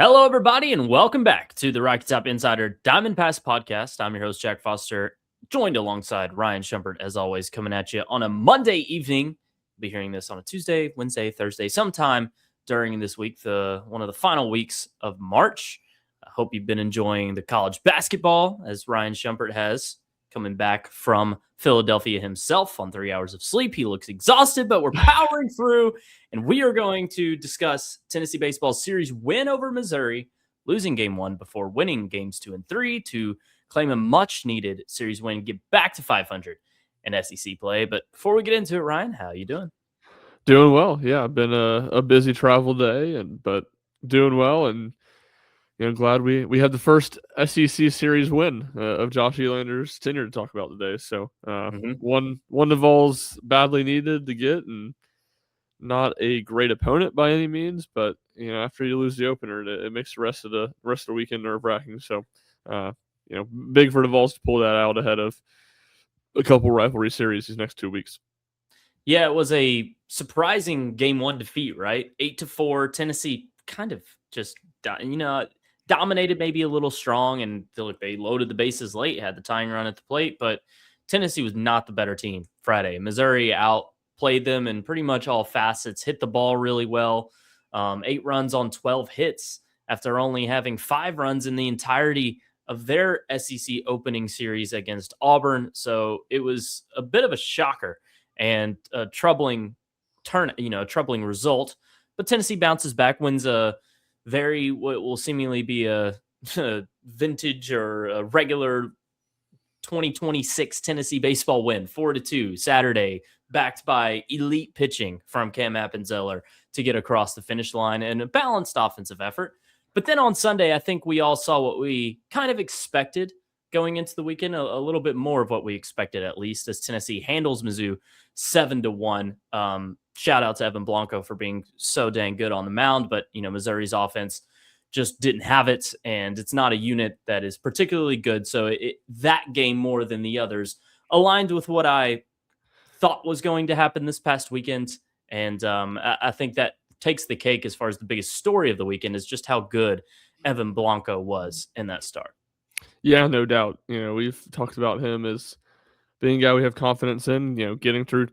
Hello, everybody, and welcome back to the Rocky Top Insider Diamond Pass podcast. I'm your host, Jack Foster, joined alongside Ryan Schumpert, as always, coming at you on a Monday evening. We'll be hearing this on a Tuesday, Wednesday, Thursday, sometime during this week, one of the final weeks of March. I hope you've been enjoying the college basketball, as Ryan Schumpert has, coming back from Philadelphia himself on 3 hours of sleep. He looks exhausted, but we're powering through, and we are going to discuss Tennessee baseball's series win over Missouri, losing game 1 before winning games 2 and 3 to claim a much-needed series win, get back to 500 in SEC play. But before we get into it, Ryan, how you doing? Doing well. Yeah, been a busy travel day, but doing well, and glad we had the first SEC series win of Josh Elander's tenure to talk about today. So one the vols badly needed to get, and not a great opponent by any means, but after you lose the opener, it makes the rest of the weekend nerve-wracking. So big for the vols to pull that out ahead of a couple rivalry series these next 2 weeks. Yeah, it was a surprising game 1 defeat, right? 8-4. Tennessee kind of just dominated, maybe a little strong, and they loaded the bases late, had the tying run at the plate, but Tennessee was not the better team Friday. Missouri outplayed them in pretty much all facets, hit the ball really well, 8 runs on 12 hits after only having 5 runs in the entirety of their SEC opening series against Auburn. So it was a bit of a shocker and a troubling troubling result. But Tennessee bounces back, wins what will seemingly be a vintage or a regular 2026 Tennessee baseball win, 4-2 Saturday, backed by elite pitching from Cam Appenzeller to get across the finish line, and a balanced offensive effort. But then on Sunday, I think we all saw what we kind of expected going into the weekend, a little bit more of what we expected, at least, as Tennessee handles Mizzou 7-1. Shout out to Evan Blanco for being so dang good on the mound, but Missouri's offense just didn't have it, and it's not a unit that is particularly good. So that game, more than the others, aligned with what I thought was going to happen this past weekend, and I think that takes the cake as far as the biggest story of the weekend is just how good Evan Blanco was in that start. Yeah, no doubt. We've talked about him as being a guy we have confidence in, getting through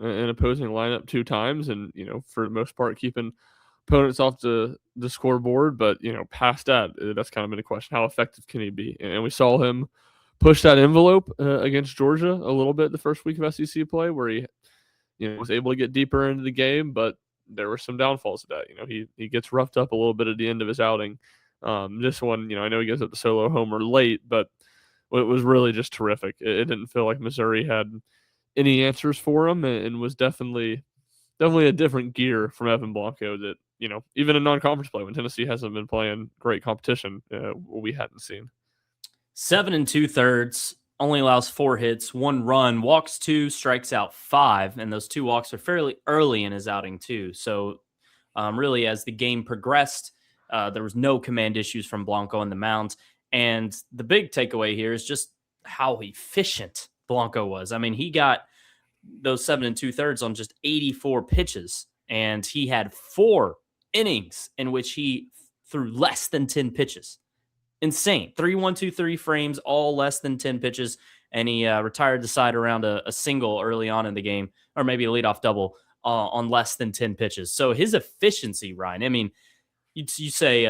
an opposing lineup 2 times, and for the most part keeping opponents off the scoreboard. But past that, that's kind of been a question: how effective can he be? And we saw him push that envelope against Georgia a little bit the first week of SEC play, where he was able to get deeper into the game, but there were some downfalls to that. He gets roughed up a little bit at the end of his outing. This one, I know he gives up the solo homer late, but it was really just terrific. It didn't feel like Missouri had any answers for him, and was definitely a different gear from Evan Blanco that, even in non-conference play, when Tennessee hasn't been playing great competition, we hadn't seen. 7 2/3, only allows 4 hits, 1 run, walks 2, strikes out 5, and those 2 walks are fairly early in his outing too. So really, as the game progressed, there was no command issues from Blanco on the mound. And the big takeaway here is just how efficient Blanco was. I mean, he got those 7 2/3 on just 84 pitches, and he had 4 innings in which he threw less than 10 pitches. Insane. 3 1-2-3 frames, all less than 10 pitches, and he retired the side around a single early on in the game, or maybe a leadoff double on less than 10 pitches. So his efficiency, Ryan, I mean, you say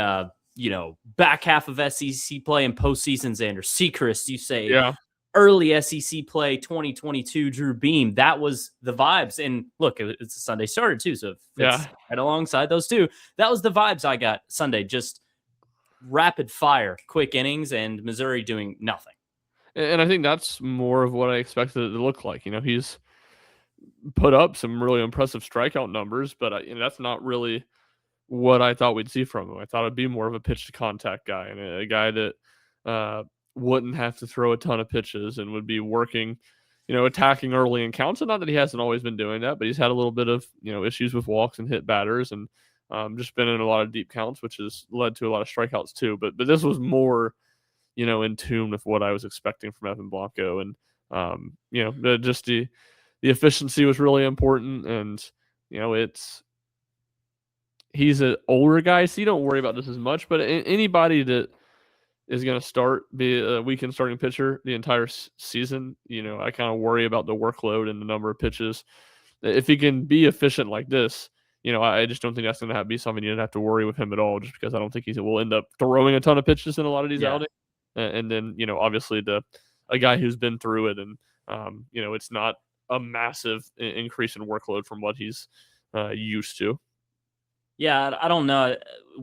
back half of SEC play and postseason Xander Sechrist, you say early SEC play 2022 Drew Beam. That was the vibes. And look, it's a Sunday starter too, so it's right alongside those two. That was the vibes I got Sunday. Just rapid fire, quick innings, and Missouri doing nothing. And I think that's more of what I expected it to look like. He's put up some really impressive strikeout numbers, but that's not really what I thought we'd see from him. I thought it'd be more of a pitch to contact guy, and a guy that wouldn't have to throw a ton of pitches and would be working, attacking early in counts. And not that he hasn't always been doing that, but he's had a little bit of, issues with walks and hit batters, and just been in a lot of deep counts, which has led to a lot of strikeouts too. But this was more, in tune with what I was expecting from Evan Blanco. And, just the efficiency was really important. And, he's an older guy, so you don't worry about this as much. But anybody that is going to be a weekend starting pitcher the entire season, I kind of worry about the workload and the number of pitches. If he can be efficient like this, I just don't think that's going to be something you don't have to worry with him at all, just because I don't think he will end up throwing a ton of pitches in a lot of these outings. And then, obviously a guy who's been through it, and, it's not a massive increase in workload from what he's used to. Yeah, I don't know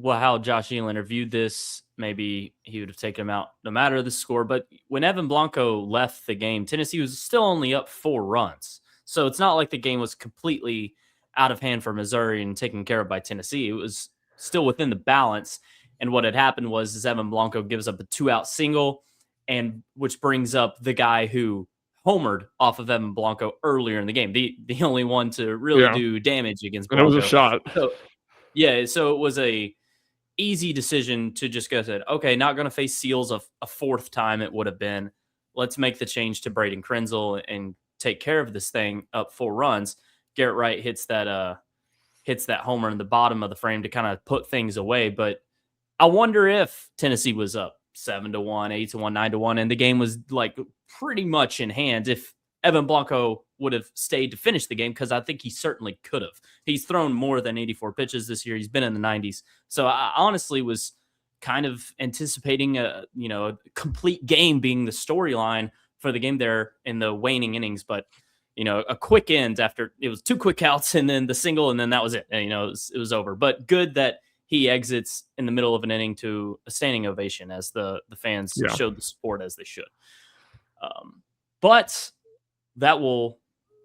how Josh Ealan viewed this. Maybe he would have taken him out no matter the score. But when Evan Blanco left the game, Tennessee was still only up 4 runs. So it's not like the game was completely out of hand for Missouri and taken care of by Tennessee. It was still within the balance. And what had happened was Evan Blanco gives up a 2-out single, and which brings up the guy who homered off of Evan Blanco earlier in the game, the only one to really do damage against Blanco. And it was a shot. So it was a easy decision to just go said, okay, not going to face Seals a 4th time. It would have been, let's make the change to Braden Krenzel and take care of this thing up 4 runs. Garrett Wright hits that homer in the bottom of the frame to kind of put things away. But I wonder if Tennessee was up 7-1, 8-1, 9-1, and the game was like pretty much in hand, if Evan Blanco would have stayed to finish the game, because I think he certainly could have. He's thrown more than 84 pitches this year. He's been in the 90s. So I honestly was kind of anticipating a complete game being the storyline for the game there in the waning innings. But, a quick end after it was 2 quick outs and then the single, and then that was it. And, it was over. But good that he exits in the middle of an inning to a standing ovation as the fans showed the support as they should. But that will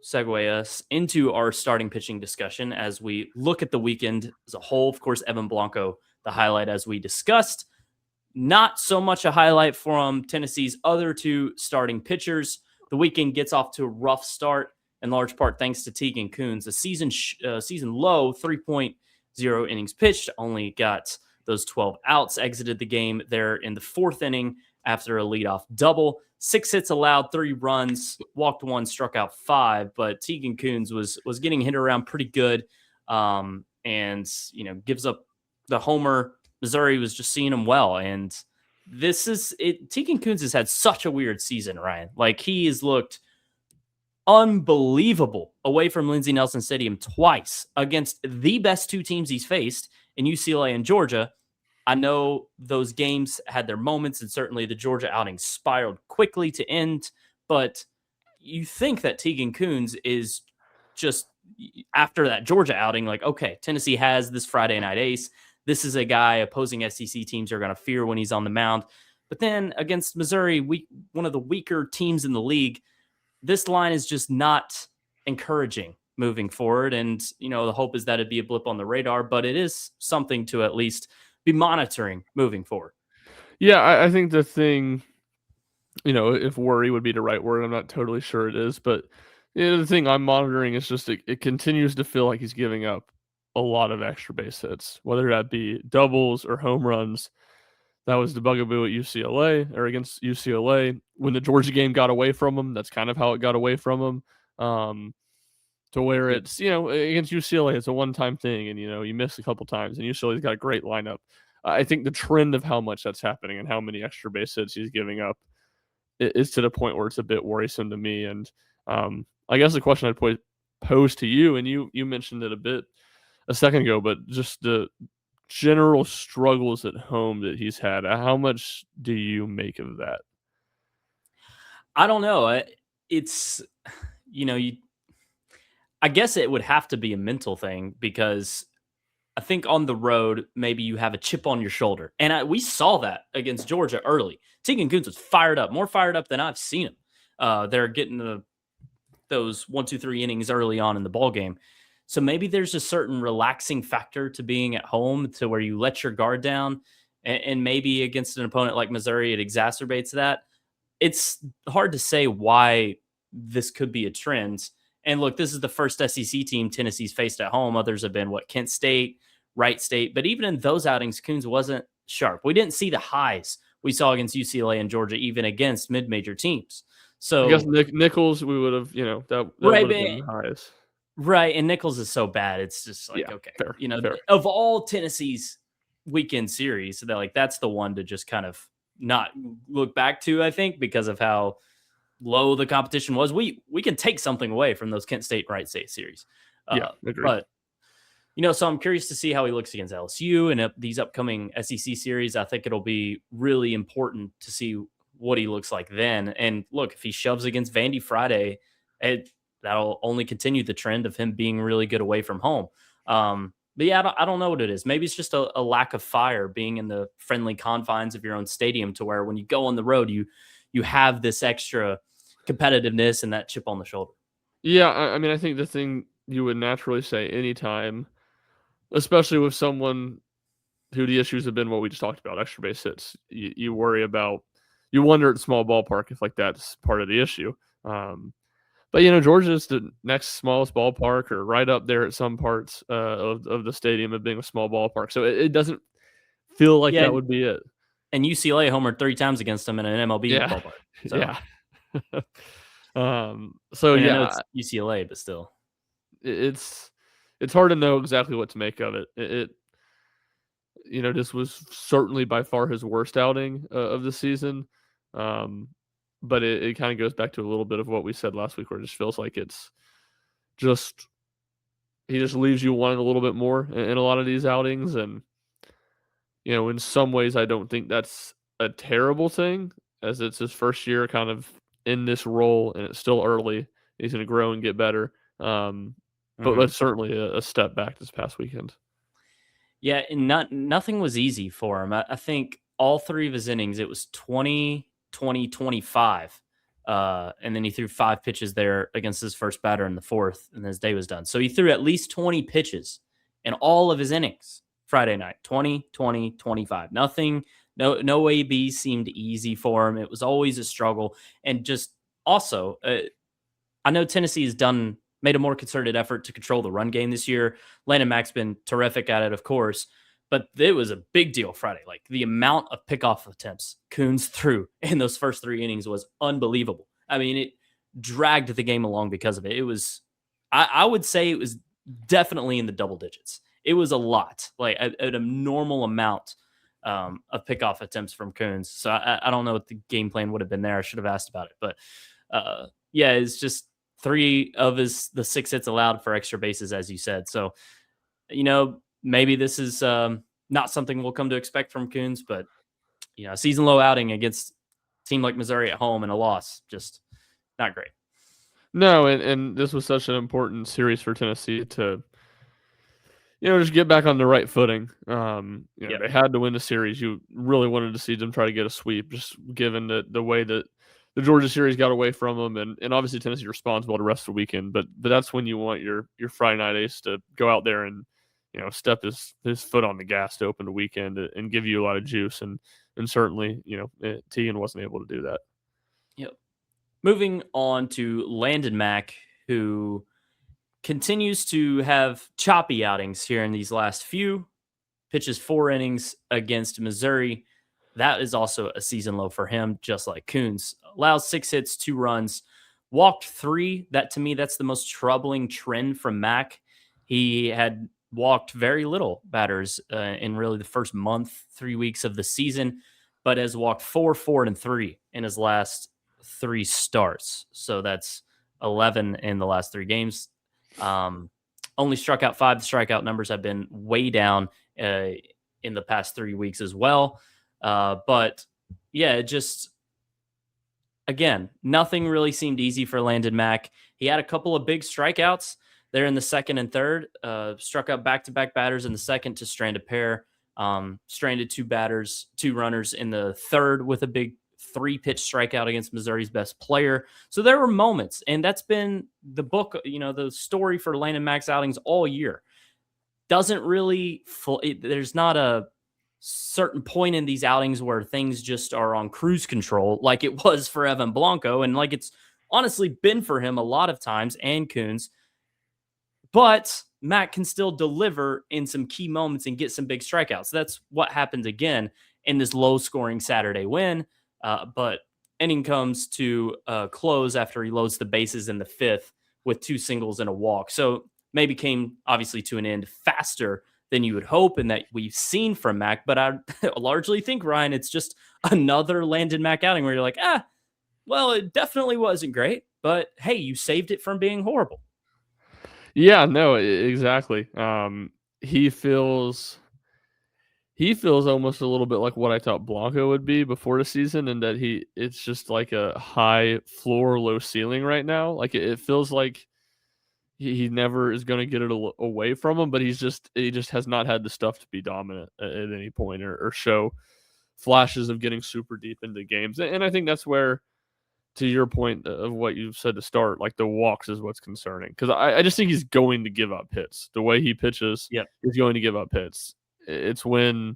segue us into our starting pitching discussion as we look at the weekend as a whole. Of course, Evan Blanco, the highlight as we discussed. Not so much a highlight from Tennessee's other 2 starting pitchers. The weekend gets off to a rough start, in large part thanks to Tegan Kuhns. A season low 3.0 innings pitched, only got those 12 outs, exited the game there in the 4th inning after a leadoff double. 6 hits allowed, 3 runs, walked 1, struck out 5. But Tegan Kuhns was getting hit around pretty good, and gives up the homer. Missouri was just seeing him well, and this is it. Tegan Kuhns has had such a weird season, Ryan. Like, he has looked unbelievable away from Lindsey Nelson Stadium twice against the best 2 teams he's faced in UCLA and Georgia. I know those games had their moments, and certainly the Georgia outing spiraled quickly to end. But you think that Tegan Kuhns is just, after that Georgia outing, like, okay, Tennessee has this Friday night ace. This is a guy opposing SEC teams are going to fear when he's on the mound. But then against Missouri, one of the weaker teams in the league, this line is just not encouraging moving forward. And, the hope is that it'd be a blip on the radar, but it is something to at least be monitoring moving forward. Yeah, I think the thing, if worry would be the right word, I'm not totally sure it is, but the thing I'm monitoring is just it continues to feel like he's giving up a lot of extra base hits, whether that be doubles or home runs. That was the bugaboo at UCLA, or against UCLA. When the Georgia game got away from him, that's kind of how it got away from him. To where it's, against UCLA, it's a one-time thing, and, you miss a couple times, and UCLA's got a great lineup. I think the trend of how much that's happening and how many extra base hits he's giving up is to the point where it's a bit worrisome to me. And I guess the question I'd pose to you, and you mentioned it a second ago, but just the general struggles at home that he's had, how much do you make of that? I don't know. It's, I guess it would have to be a mental thing, because I think on the road, maybe you have a chip on your shoulder. And we saw that against Georgia early. Tegan Kuhns was fired up, more fired up than I've seen him. They're getting those 1, 2, 3 innings early on in the ball game. So maybe there's a certain relaxing factor to being at home, to where you let your guard down, and maybe against an opponent like Missouri, it exacerbates that. It's hard to say why this could be a trend. And look, this is the first SEC team Tennessee's faced at home. Others have been Kent State, Wright State. But even in those outings, Kuhns wasn't sharp. We didn't see the highs we saw against UCLA and Georgia, even against mid-major teams. So I guess Nichols, we would have, that would have been the highest. Right, and Nichols is so bad. It's just like, Yeah, okay, fair, you know, fair. of all Tennessee's weekend series, that's the one to just kind of not look back to, I think, because of how low the competition was. We can take something away from those Kent State Wright State series. Yeah, agree. But so I'm curious to see how he looks against LSU and these upcoming SEC series. I think it'll be really important to see what he looks like then. And look, if he shoves against Vandy Friday, that'll only continue the trend of him being really good away from home. But yeah, I don't know what it is. Maybe it's just a lack of fire being in the friendly confines of your own stadium, to where when you go on the road, you have this extra competitiveness and that chip on the shoulder. Yeah, I mean, I think the thing you would naturally say anytime, especially with someone who the issues have been what we just talked about, extra base hits, you worry about, you wonder at small ballpark if like that's part of the issue. But Georgia's the next smallest ballpark, or right up there at some parts of the stadium of being a small ballpark. So it doesn't feel like Yeah, that would be it. and UCLA homered 3 times against them in an MLB Yeah, ballpark. So, yeah. I So mean, I know yeah, it's UCLA, but still. it's hard to know exactly what to make of it. This was certainly by far his worst outing of the season. But it kind of goes back to a little bit of what we said last week, where it just feels like it's just, he just leaves you wanting a little bit more in a lot of these outings. And, in some ways, I don't think that's a terrible thing, as it's his first year kind of in this role and it's still early. He's going to grow and get better. But that's certainly a step back this past weekend. Yeah, and nothing was easy for him. I think all 3 of his innings, it was 20, 20, 25. And then he threw 5 pitches there against his first batter in the 4th, and his day was done. So he threw at least 20 pitches in all of his innings Friday night. 20, 20, 25. Nothing, no AB seemed easy for him. It was always a struggle. And just also, I know Tennessee has made a more concerted effort to control the run game this year. Landon Mack's been terrific at it, of course, but it was a big deal Friday. Like, the amount of pickoff attempts Kuhns threw in those first 3 innings was unbelievable. I mean, it dragged the game along because of it. It was, I would say it was definitely in the double digits. It was a lot, like an abnormal amount of pickoff attempts from Kuhns. So I don't know what the game plan would have been there. I should have asked about it, but yeah, it's just 3 of the 6 hits allowed for extra bases, as you said. So, maybe this is not something we'll come to expect from Kuhns, but a season low outing against a team like Missouri at home and a loss, just not great. No, and this was such an important series for Tennessee to, just get back on the right footing. They had to win the series. You really wanted to see them try to get a sweep, just given the way that the Georgia series got away from them, and obviously Tennessee responsible the rest of the weekend. But that's when you want your Friday night ace to go out there and step his foot on the gas to open the weekend and give you a lot of juice. And certainly Tegan wasn't able to do that. Yep. Moving on to Landon Mack, who continues to have choppy outings here in these last few. Pitches 4 innings against Missouri. That is also a season low for him, just like Kuhns. Allows 6 hits, 2 runs, walked 3. That, to me, that's the most troubling trend from Mack. He had walked very little batters in really the first month, 3 weeks of the season, but has walked 4, 4, and 3 in his last 3 starts. So that's 11 in the last 3 games. Only struck out 5. The strikeout numbers have been way down in the past 3 weeks as well. But yeah, just, again, nothing really seemed easy for Landon Mack. He had a couple of big strikeouts there in the 2nd and 3rd, struck out back-to-back batters in the 2nd to strand a pair, stranded 2 runners in the 3rd with a big 3-pitch strikeout against Missouri's best player. So there were moments, and that's been the book, the story for Landon Mack's outings all year. Doesn't really, there's not a certain point in these outings where things just are on cruise control like it was for Evan Blanco, and like it's honestly been for him a lot of times, and Kuhns. But Mack can still deliver in some key moments and get some big strikeouts. That's what happened again in this low-scoring Saturday win. But inning comes to close after he loads the bases in the 5th with 2 singles and a walk. So maybe came obviously to an end faster than you would hope and that we've seen from Mack. But I largely think, Ryan, it's just another Landon Mack outing where you're like, well, it definitely wasn't great, but hey, you saved it from being horrible. Yeah, no, exactly. He feels almost a little bit like what I thought Blanco would be before the season, and that it's just like a high floor, low ceiling right now. Like it feels like he never is going to get it away from him, but he just has not had the stuff to be dominant at any point, or show flashes of getting super deep into games. And I think that's where, to your point of what you said to start, like the walks is what's concerning, because I just think he's going to give up hits. The way he pitches, Yep. he's going to give up hits. It's when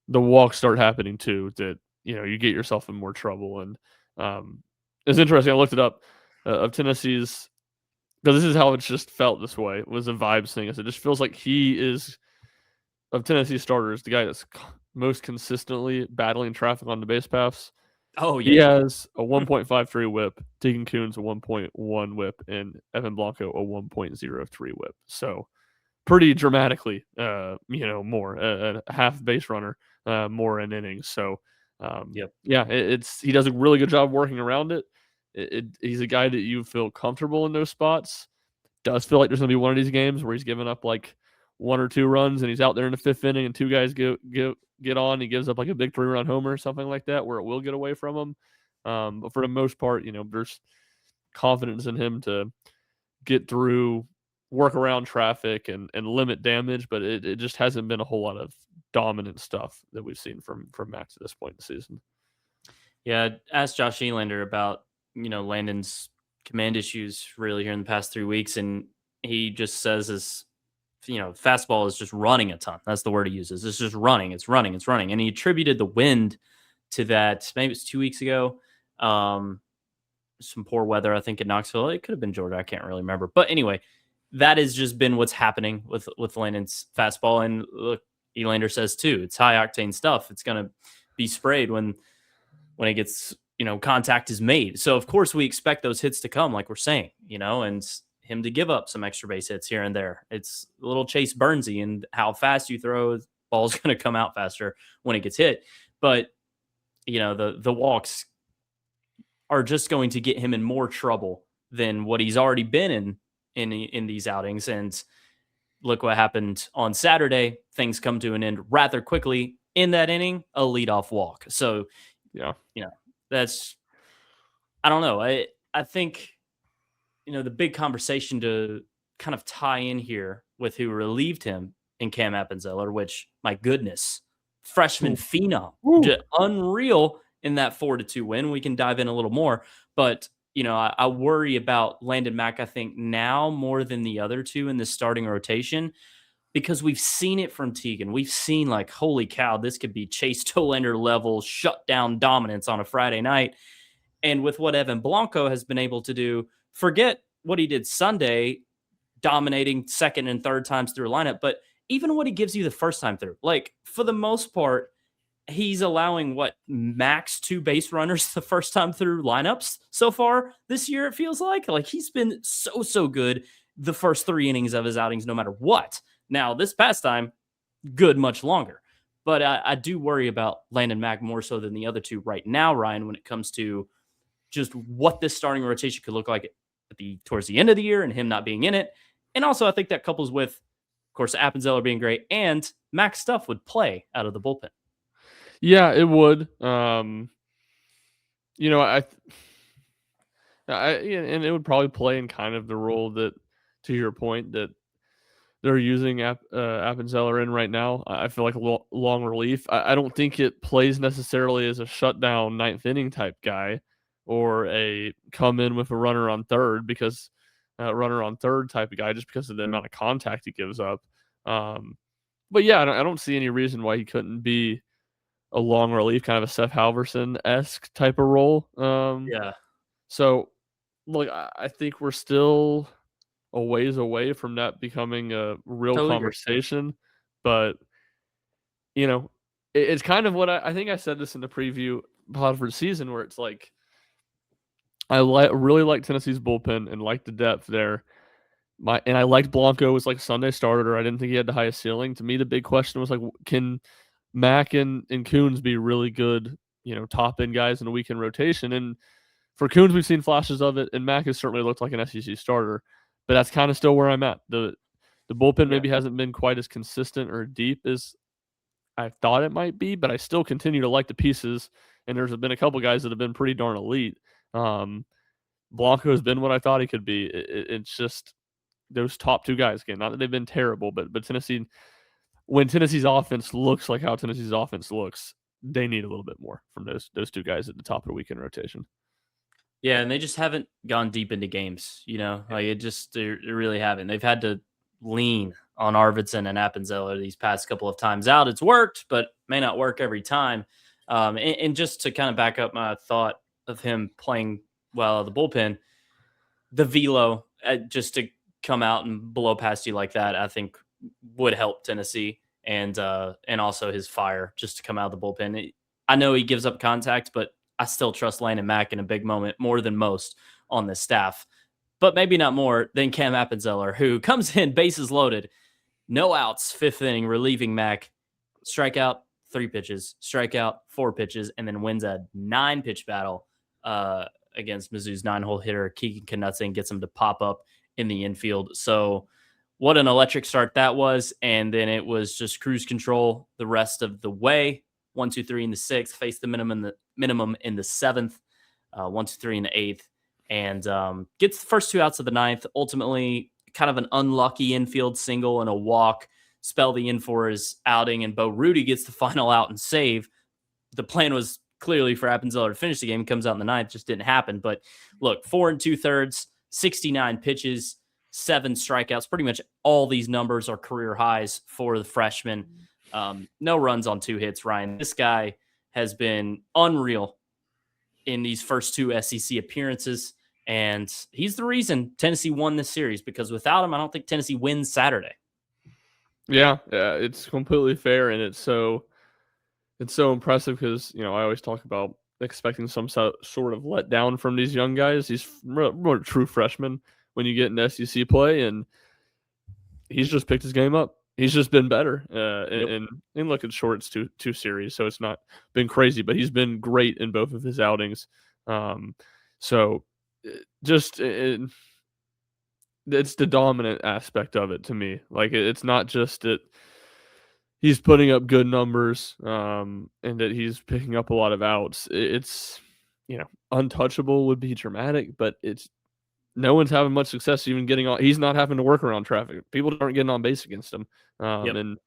the walks start happening too that you get yourself in more trouble. And it's interesting. I looked it up of Tennessee's, because this is how it's just felt this way. It was a vibes thing. It just feels like he is, of Tennessee starters, the guy that's most consistently battling traffic on the base paths. Oh, He yeah. has a 1.53 whip, Tegan Kuhns a 1.1 whip, and Evan Blanco a 1.03 whip. So pretty dramatically, more a half base runner, more in innings. So, Yep. yeah, he does a really good job working around it. He's a guy that you feel comfortable in those spots. Does feel like there's going to be one of these games where he's giving up like 1 or 2 runs, and he's out there in the 5th inning, and 2 guys get on. He gives up like a big 3-run homer or something like that, where it will get away from him. But for the most part, there's confidence in him to get through, work around traffic, and limit damage. But it just hasn't been a whole lot of dominant stuff that we've seen from Max at this point in the season. Yeah, asked Josh Elander about, Landon's command issues really here in the past 3 weeks, and he just says his, fastball is just running a ton. That's the word he uses. It's just running. It's running. It's running. And he attributed the wind to that. Maybe it's 2 weeks ago. Some poor weather, I think, in Knoxville. It could have been Georgia. I can't really remember. But anyway, that has just been what's happening with Landon's fastball. And look, Elander says too, it's high octane stuff. It's going to be sprayed when it gets, contact is made. So of course we expect those hits to come, like we're saying, and him to give up some extra base hits here and there. It's a little Chase Burnsy, and how fast you throw, ball's going to come out faster when it gets hit. But the walks are just going to get him in more trouble than what he's already been in these outings. And look what happened on Saturday. Things come to an end rather quickly in that inning, a leadoff walk. So, Yeah. That's, I don't know. I think, the big conversation to kind of tie in here with who relieved him in Cam Appenzeller, which, my goodness, freshman phenom, just unreal in that 4-2 win. We can dive in a little more, but I worry about Landon Mack, I think, now more than the other two in the starting rotation, because we've seen it from Tegan. We've seen, like, holy cow, this could be Chase Tolander level shutdown dominance on a Friday night. And with what Evan Blanco has been able to do, forget what he did Sunday, dominating second and third times through a lineup, but even what he gives you the first time through. Like, for the most part, he's allowing max 2 base runners the first time through lineups so far this year. It feels like he's been so good the first 3 innings of his outings, no matter what. Now this past time, good, much longer, but I do worry about Landon Mack more so than the other two right now, Ryan, when it comes to just what this starting rotation could look like towards the end of the year and him not being in it. And also I think that couples with, of course, Appenzeller being great, and Max stuff would play out of the bullpen. Yeah, it would. And it would probably play in kind of the role that, to your point, that they're using Appenzeller in right now. I feel like a long relief. I don't think it plays necessarily as a shutdown 9th inning type guy, or a come in with a runner on third type of guy, just because of the amount of contact he gives up. But yeah, I don't see any reason why he couldn't be a long relief, kind of a Seth Halverson-esque type of role. Yeah. So, look, I think we're still a ways away from that becoming a real Totally conversation. But, it's kind of what I think I said this in the preview pod for the season, where it's like, really like Tennessee's bullpen and like the depth there. I liked Blanco as like Sunday starter. I didn't think he had the highest ceiling. To me, the big question was like, can Mack and Kuhns be really good, top end guys in a weekend rotation? And for Kuhns, we've seen flashes of it, and Mack has certainly looked like an SEC starter. But that's kind of still where I'm at. The bullpen maybe hasn't been quite as consistent or deep as I thought it might be, but I still continue to like the pieces. And there's been a couple guys that have been pretty darn elite. Blanco has been what I thought he could be. It's just those top two guys again. Not that they've been terrible, but Tennessee, when Tennessee's offense looks like how Tennessee's offense looks, they need a little bit more from those two guys at the top of the weekend rotation. Yeah, and they just haven't gone deep into games. Like they really haven't. They've had to lean on Arvidsson and Appenzeller these past couple of times out. It's worked, but may not work every time. And just to kind of back up my thought of him playing well the bullpen, the velo just to come out and blow past you like that, I think would help Tennessee, and also his fire just to come out of the bullpen. I know he gives up contact, but I still trust Landon Mack in a big moment more than most on this staff, but maybe not more than Cam Appenzeller, who comes in bases loaded, no outs, fifth inning, relieving Mack, strikeout 3 pitches, strikeout 4 pitches, and then wins a 9-pitch battle against Mizzou's 9-hole hitter Keegan Knutson, gets him to pop up in the infield. So what an electric start that was. And then it was just cruise control the rest of the way. 1, 2, 3 in the 6th, faced the minimum in the 7th, 1, 2, 3 in the 8th, and gets the first 2 outs of the 9th. Ultimately, kind of an unlucky infield single and a walk spell the in for his outing, and Bo Rudy gets the final out and save. The plan was clearly for Appenzeller to finish the game. Comes out in the 9th, just didn't happen. But look, 4 2/3, 69 pitches, 7 strikeouts. Pretty much all these numbers are career highs for the freshman. No runs on 2 hits, Ryan. This guy has been unreal in these first 2 SEC appearances, and he's the reason Tennessee won this series, because without him, I don't think Tennessee wins Saturday. Yeah, it's completely fair, and it's so impressive because, I always talk about expecting some sort of letdown from these young guys, these more true freshmen, when you get into SEC play, and he's just picked his game up. He's just been better. And look, it's short, it's two series, so it's not been crazy, but he's been great in both of his outings. So just it's the dominant aspect of it to me. Like, it's not just that he's putting up good numbers and that he's picking up a lot of outs. It's, untouchable would be dramatic, but it's no one's having much success even getting on. He's not having to work around traffic. People aren't getting on base against him. And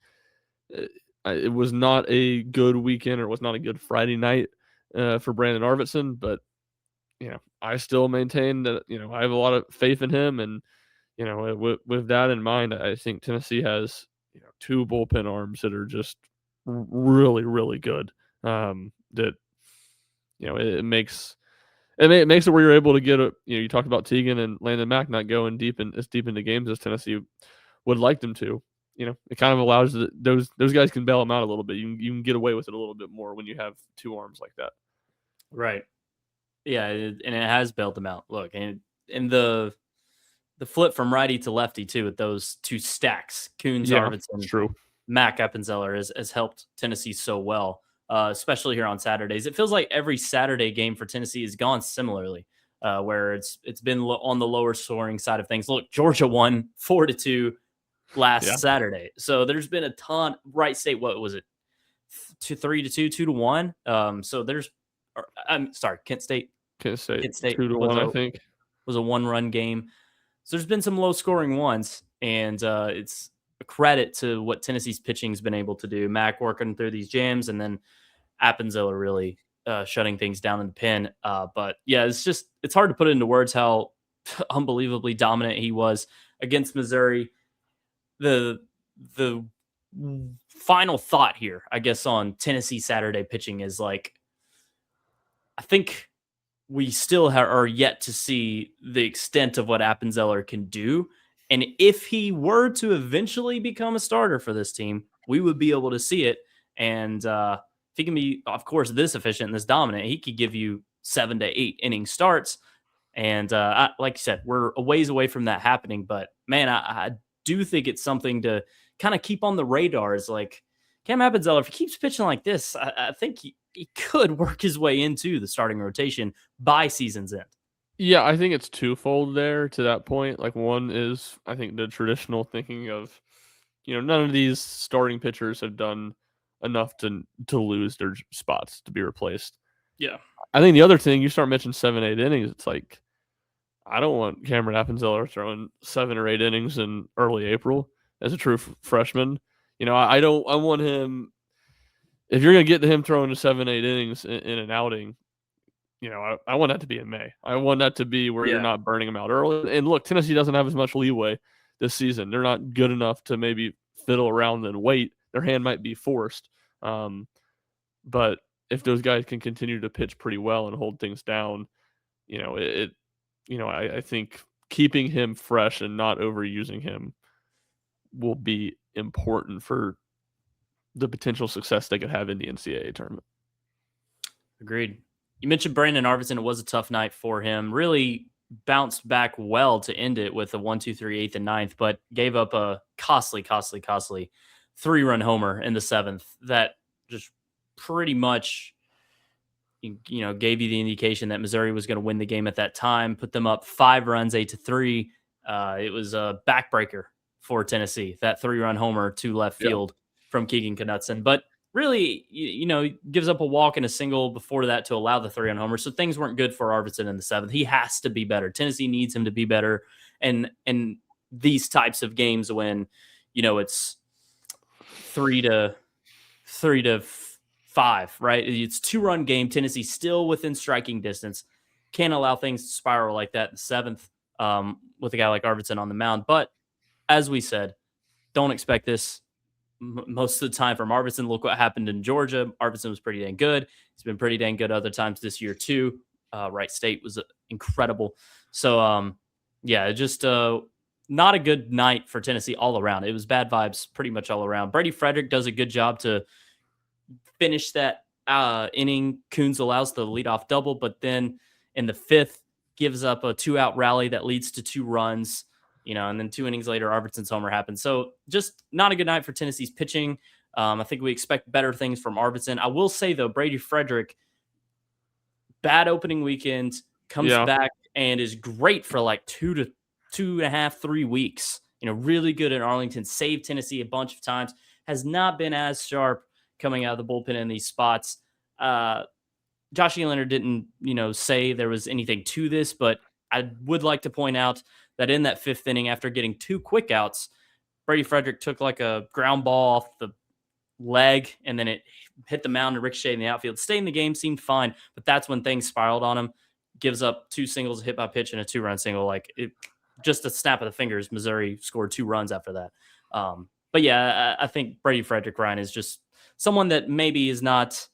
it was not a good weekend, or it was not a good Friday night for Brandon Arvidsson, but, I still maintain that, I have a lot of faith in him. And, with that in mind, I think Tennessee has, 2 bullpen arms that are just really, really good. That, it makes it where you're able to get you talked about Tegan and Landon Mack not going as deep into games as Tennessee would like them to. It kind of allows those guys can bail them out a little bit. You can get away with it a little bit more when you have 2 arms like that. Right. Yeah, and it has bailed them out. Look, and the flip from righty to lefty too, with those 2 stacks, Kuhns, Arvidsson, true. Mack, Appenzeller has helped Tennessee so well. Especially here on Saturdays. It feels like every Saturday game for Tennessee has gone similarly, where it's been on the lower scoring side of things. Look, Georgia won 4-2 last Saturday, so there's been a ton. Wright State, what was it, 3-2, 2-1? So I'm sorry, Kent State 2-1, I think, was a 1-run game. So there's been some low scoring ones, and it's a credit to what Tennessee's pitching has been able to do. Mack working through these jams, and then Appenzeller really shutting things down in the pen. But yeah, it's hard to put into words how unbelievably dominant he was against Missouri. The final thought here, I guess, on Tennessee Saturday pitching is, like, I think we still are yet to see the extent of what Appenzeller can do. And if he were to eventually become a starter for this team, we would be able to see it. And if he can be, of course, this efficient and this dominant, he could give you 7 to 8 inning starts. And like you said, we're a ways away from that happening. But man, I do think it's something to kind of keep on the radars. Like Cam Appenzeller, if he keeps pitching like this, I think he could work his way into the starting rotation by season's end. Yeah, I think it's twofold there to that point. Like one is I think the traditional thinking of, none of these starting pitchers have done enough to lose their spots to be replaced. Yeah. I think the other thing, you start mentioning 7, 8 innings, it's like I don't want Cameron Appenzeller throwing 7 or 8 innings in early April as a true freshman. I want him. If you're gonna get to him throwing to 7, 8 innings in an outing, I want that to be in May. I want that to be where you're Yeah. not burning him out early. And look, Tennessee doesn't have as much leeway this season. They're not good enough to maybe fiddle around and wait. Their hand might be forced. But if those guys can continue to pitch pretty well and hold things down, I think keeping him fresh and not overusing him will be important for the potential success they could have in the NCAA tournament. Agreed. You mentioned Brandon Arvidsson. It was a tough night for him. Really bounced back well to end it with a 1, 2, 3, 8th, and 9th, but gave up a costly 3-run homer in the 7th that just pretty much gave you the indication that Missouri was going to win the game at that time. Put them up 5 runs, 8-3. It was a backbreaker for Tennessee. That 3-run homer to left field from Keegan Knutson, but really, gives up a walk and a single before that to allow the 3-run homer. So things weren't good for Arvidsson in the 7th. He has to be better. Tennessee needs him to be better. And these types of games when, it's 3-5, right? It's 2-run game. Tennessee still within striking distance. Can't allow things to spiral like that in the 7th with a guy like Arvidsson on the mound. But as we said, don't expect this most of the time from Arvidsson. Look what happened in Georgia. Arvidsson was pretty dang good. He's been pretty dang good other times this year too. Wright State was incredible. So, just not a good night for Tennessee all around. It was bad vibes pretty much all around. Brady Frederick does a good job to finish that inning. Kuhns allows the leadoff double, but then in the 5th gives up a 2-out rally that leads to 2 runs. And then 2 innings later, Arvidsson's homer happens. So just not a good night for Tennessee's pitching. I think we expect better things from Arvidsson. I will say, though, Brady Frederick, bad opening weekend, comes back and is great for like 2 to 2.5, 3 weeks. Really good in Arlington, saved Tennessee a bunch of times, has not been as sharp coming out of the bullpen in these spots. Josh Elander didn't, say there was anything to this, but I would like to point out that in that 5th inning, after getting 2 quick outs, Brady Frederick took like a ground ball off the leg, and then it hit the mound and ricocheted in the outfield. Stayed in the game, seemed fine, but that's when things spiraled on him. Gives up 2 singles, a hit by pitch, and a 2-run single. Like just a snap of the fingers, Missouri scored 2 runs after that. But yeah, I think Brady Frederick, Ryan, is just someone that maybe is not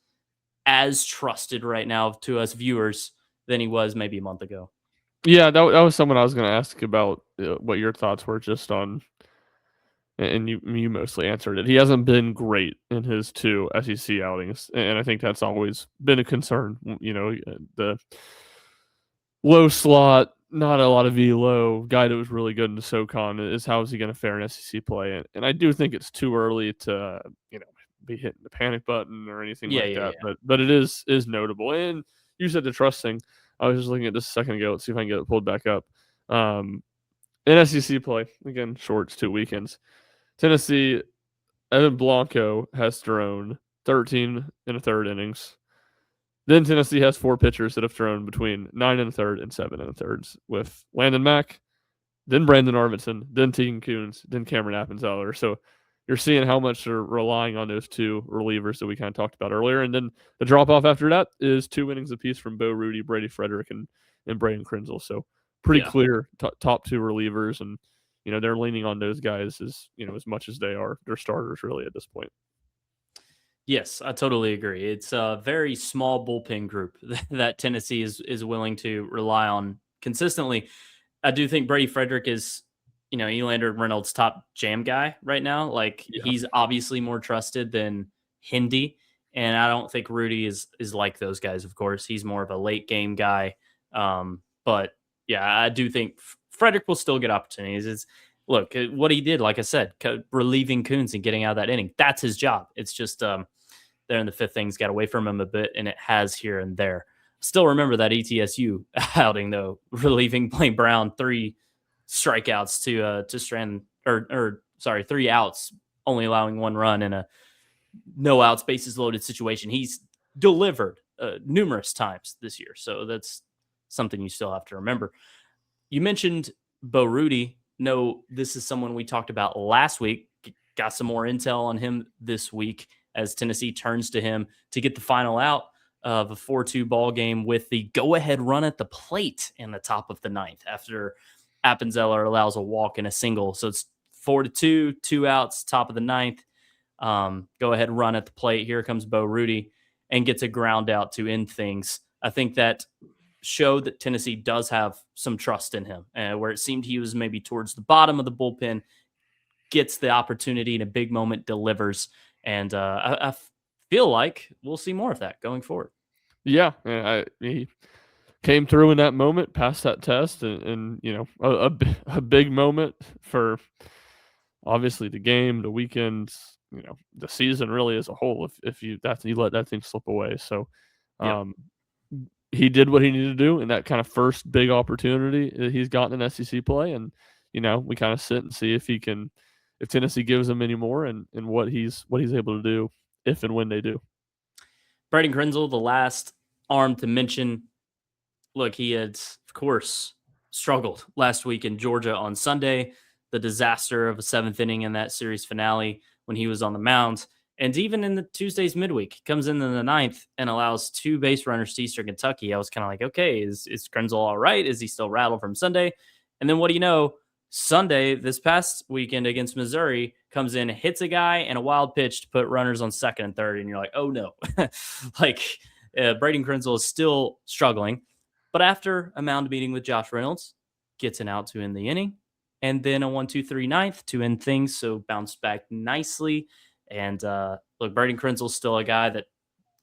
as trusted right now to us viewers than he was maybe a month ago. Yeah, that was someone I was going to ask about what your thoughts were just on, and you mostly answered it. He hasn't been great in his 2 SEC outings, and I think that's always been a concern. The low slot, not a lot of velo guy that was really good in the SoCon is how is he going to fare in SEC play? And I do think it's too early to be hitting the panic button or anything like that. Yeah. But it is notable. And you said the trust thing. I was just looking at this a second ago. Let's see if I can get it pulled back up. In SEC play, again, short, 2 weekends. Tennessee, Evan Blanco has thrown 13 1/3 innings. Then Tennessee has 4 pitchers that have thrown between 9 1/3 and 7 1/3 with Landon Mack, then Brandon Arvidsson, then Tegan Kuhns, then Cameron Appenzeller. So you're seeing how much they're relying on those 2 relievers that we kind of talked about earlier. And then the drop-off after that is 2 innings apiece from Bo Rudy, Brady Frederick, and Braden Krenzel. So pretty clear top 2 relievers. And, they're leaning on those guys as much as they are their starters really at this point. Yes, I totally agree. It's a very small bullpen group that Tennessee is willing to rely on consistently. I do think Brady Frederick is, Elander Reynolds' top jam guy right now. Like he's obviously more trusted than Hindi, and I don't think Rudy is like those guys. Of course, he's more of a late game guy. But Yeah, I do think Frederick will still get opportunities. Look, what he did, like I said, relieving Kuhns and getting out of that inning. That's his job. It's just there in the fifth innings got away from him a bit, and it has here and there. Still remember that ETSU outing though, relieving Blaine Brown, 3 strikeouts to Strand, or sorry, 3 outs, only allowing 1 run in a no outs, bases loaded situation. He's delivered numerous times this year, so that's something you still have to remember. You mentioned Bo Rudy. No, this is someone we talked about last week. Got some more intel on him this week as Tennessee turns to him to get the final out of a 4-2 ball game with the go-ahead run at the plate in the top of the 9th after Appenzeller allows a walk and a single. So it's 4-2, 2 outs, top of the 9th. Go-ahead run at the plate. Here comes Bo Rudy and gets a ground out to end things. I think that showed that Tennessee does have some trust in him, where it seemed he was maybe towards the bottom of the bullpen, gets the opportunity in a big moment, delivers. And I feel like we'll see more of that going forward. Yeah, he came through in that moment, passed that test, and a big moment for obviously the game, the weekend, the season really as a whole. If you let that thing slip away, so he did what he needed to do in that kind of first big opportunity that he's gotten in SEC play, and we kind of sit and see if Tennessee gives him any more, and what he's able to do if and when they do. Braden Krenzel, the last arm to mention. Look, he had, of course, struggled last week in Georgia on Sunday. The disaster of a 7th inning in that series finale when he was on the mound. And even in the Tuesday's midweek, he comes in the 9th and allows 2 base runners to Eastern Kentucky. I was kind of like, okay, is Krenzel all right? Is he still rattled from Sunday? And then what do you know? Sunday, this past weekend against Missouri, comes in, hits a guy and a wild pitch to put runners on second and third. And you're like, oh no. Braden Krenzel is still struggling. But after a mound meeting with Josh Reynolds, gets an out to end the inning. And then a 1-2-3 ninth to end things. So bounced back nicely. And look, Braden Krenzel's still a guy that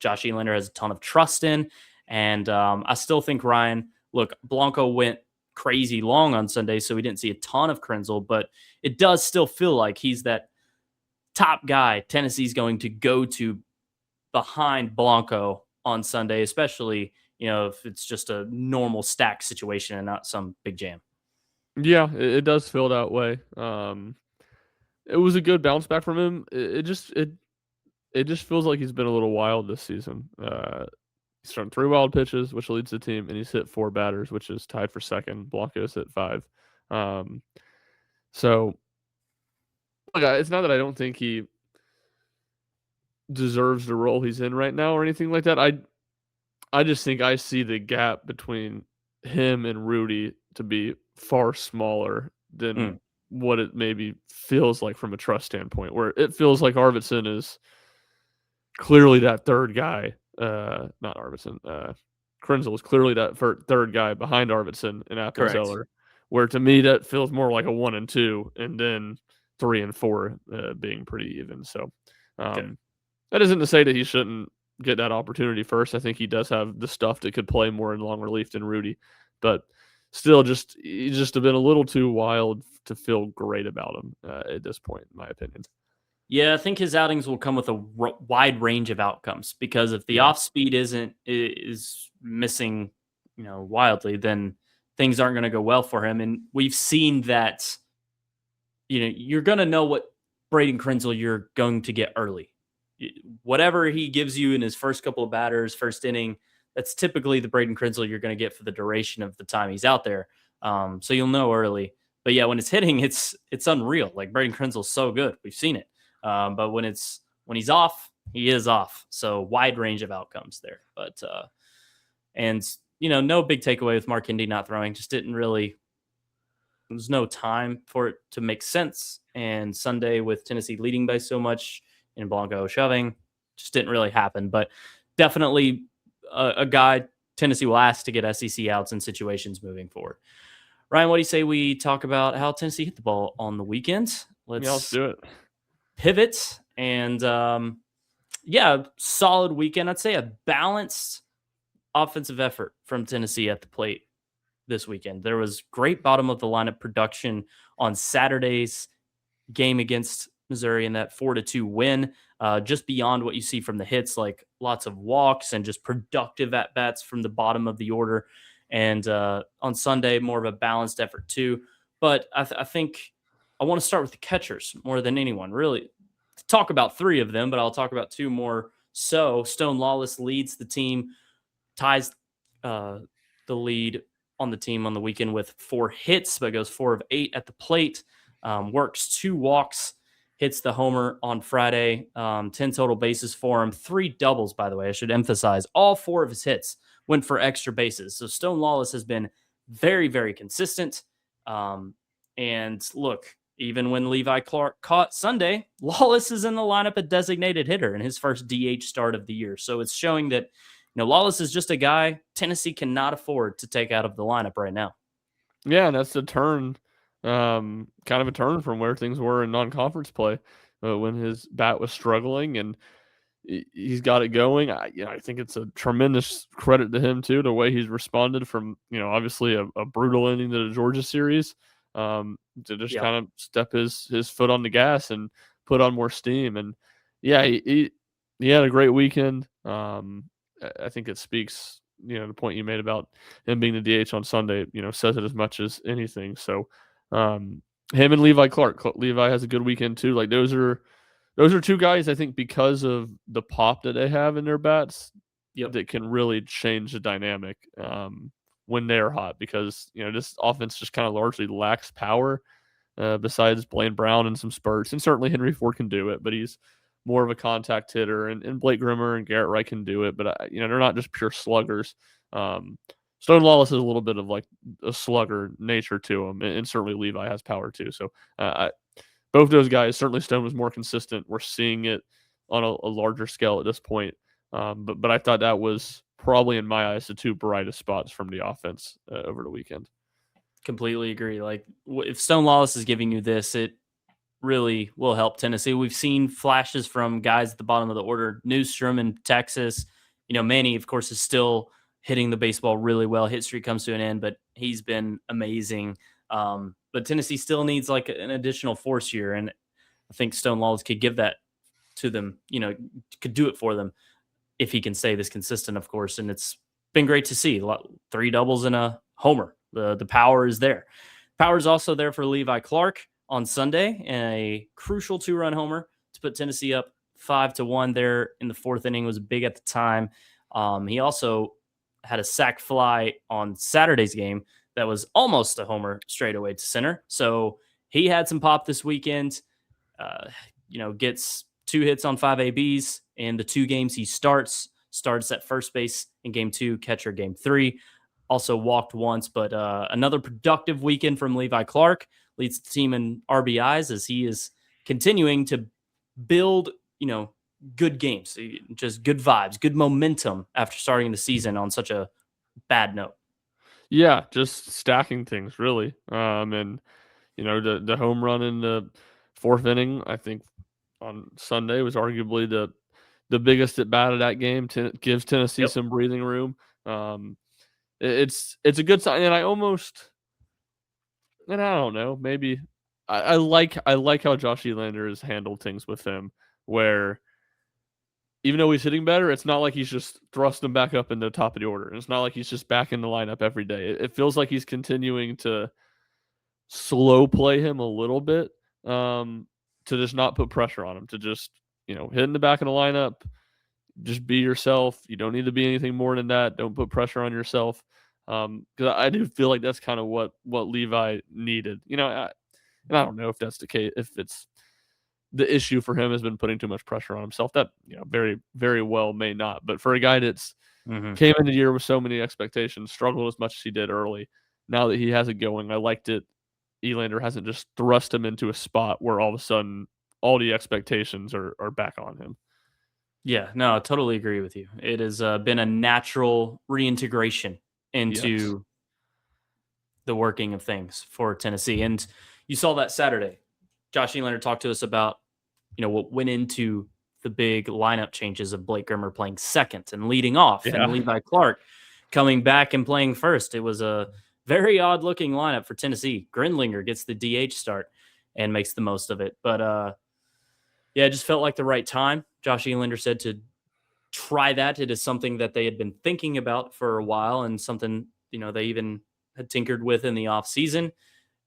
Josh Elander has a ton of trust in. And I still think Ryan, look, Blanco went crazy long on Sunday, so we didn't see a ton of Krenzel, but it does still feel like he's that top guy Tennessee's going to go to behind Blanco on Sunday, especially, if it's just a normal stack situation and not some big jam. Yeah, it does feel that way. It was a good bounce back from him. It just feels like he's been a little wild this season. He's thrown 3 wild pitches, which leads the team, and he's hit 4 batters, which is tied for second. Blanco's hit 5. So it's not that I don't think he deserves the role he's in right now or anything like that. I just think I see the gap between him and Rudy to be far smaller than what it maybe feels like from a trust standpoint, where it feels like Arvidsson is clearly that third guy. Not Arvidsson. Krenzel is clearly that third guy behind Arvidsson and Appenzeller, where to me that feels more like a 1 and 2, and then 3 and 4 being pretty even. So that isn't to say that he shouldn't get that opportunity first. I think he does have the stuff that could play more in long relief than Rudy, but still, he's just been a little too wild to feel great about him at this point, in my opinion. Yeah, I think his outings will come with a wide range of outcomes, because if the off speed is missing, wildly, then things aren't going to go well for him. And we've seen that, you're going to know what Braden Krenzel you're going to get early. Whatever he gives you in his first couple of batters, first inning, that's typically the Braden Krenzel you're going to get for the duration of the time he's out there. So you'll know early. But yeah, when it's hitting, it's unreal. Like, Braden Krenzel's so good. We've seen it. But when he's off, he is off. So wide range of outcomes there. But no big takeaway with Mark Indy not throwing. Just didn't really. There's no time for it to make sense. And Sunday, with Tennessee leading by so much and Blanco shoving, just didn't really happen. But definitely a guy Tennessee will ask to get SEC outs in situations moving forward. Ryan, what do you say we talk about how Tennessee hit the ball on the weekend? Let's do it. Pivot and solid weekend. I'd say a balanced offensive effort from Tennessee at the plate. this weekend. There was great bottom of the lineup production on Saturday's game against Missouri in that 4-2 win, just beyond what you see from the hits, like lots of walks and just productive at bats from the bottom of the order. And on Sunday, more of a balanced effort too. But I think I want to start with the catchers more than anyone. Really, talk about three of them, but I'll talk about two more. So Stone Lawless leads the team, ties uh, the lead on the team on the weekend with 4 hits, but goes 4 of 8 at the plate. Works 2 walks, hits the homer on Friday, 10 total bases for him, 3 doubles, by the way. I should emphasize all 4 of his hits went for extra bases. So Stone Lawless has been very, very consistent. And look, even when Levi Clark caught Sunday, Lawless is in the lineup a designated hitter in his first DH start of the year. So it's showing that Lawless is just a guy Tennessee cannot afford to take out of the lineup right now. Yeah, and that's a turn, kind of a turn from where things were in non-conference play when his bat was struggling, and he's got it going. I think it's a tremendous credit to him too, the way he's responded from obviously a brutal ending to the Georgia series, to just kind of step his foot on the gas and put on more steam. And yeah, he had a great weekend. I think it speaks, the point you made about him being the DH on Sunday, says it as much as anything. So, him and Levi Clark. Levi has a good weekend too. Like those are 2 guys, I think, because of the pop that they have in their bats, that can really change the dynamic when they're hot. Because this offense just kind of largely lacks power. Besides Blaine Brown and some spurts, and certainly Henry Ford can do it, but he's more of a contact hitter, and Blake Grimmer and Garrett Wright can do it, but they're not just pure sluggers. Stone Lawless is a little bit of like a slugger nature to him, and certainly Levi has power too. So both those guys, certainly Stone was more consistent. We're seeing it on a larger scale at this point, but I thought that was probably in my eyes the 2 brightest spots from the offense over the weekend. Completely agree. Like if Stone Lawless is giving you this, it really will help Tennessee. We've seen flashes from guys at the bottom of the order. Newstrom in Texas. Manny, of course, is still hitting the baseball really well. Hit streak comes to an end, but he's been amazing. But Tennessee still needs like an additional force here, and I think Stone Lawless could give that to them. Could do it for them if he can stay this consistent, of course. And it's been great to see 3 doubles and a homer. The power is there. Power is also there for Levi Clark on Sunday, and a crucial 2-run homer to put Tennessee up 5-1 there in the 4th inning. Was big at the time. He also had a sac fly on Saturday's game that was almost a homer straight away to center. So he had some pop this weekend. Gets 2 hits on 5 ABs in the 2 games he starts at first base in game 2, catcher game 3. Also walked once, but another productive weekend from Levi Clark. Leads the team in RBIs as he is continuing to build, good games, just good vibes, good momentum after starting the season on such a bad note. Yeah, just stacking things really. And the home run in the 4th inning, I think on Sunday was arguably the biggest at bat of that game. Gives Tennessee some breathing room. It's a good sign, and I don't know, maybe I like how Josh Elander has handled things with him, where even though he's hitting better, it's not like he's just thrust him back up in the top of the order. It's not like he's just back in the lineup every day. It feels like he's continuing to slow play him a little bit, to just not put pressure on him, to just hit in the back of the lineup, just be yourself. You don't need to be anything more than that. Don't put pressure on yourself. Because I do feel like that's kind of what Levi needed. And I don't know if that's the case, if it's the issue for him has been putting too much pressure on himself. That very, very well may not. But for a guy that's came in the year with so many expectations, struggled as much as he did early, now that he has it going, I liked it. Elander hasn't just thrust him into a spot where all of a sudden all the expectations are back on him. Yeah, no, I totally agree with you. It has been a natural reintegration into the working of things for Tennessee. And you saw that Saturday. Josh Elander talked to us about, what went into the big lineup changes of Blake Grimmer playing second and leading off, and Levi Clark coming back and playing first. It was a very odd looking lineup for Tennessee. Grindlinger gets the DH start and makes the most of it. But yeah, it just felt like the right time. Josh Elander said to try that. It is something that they had been thinking about for a while and something, they even had tinkered with in the offseason.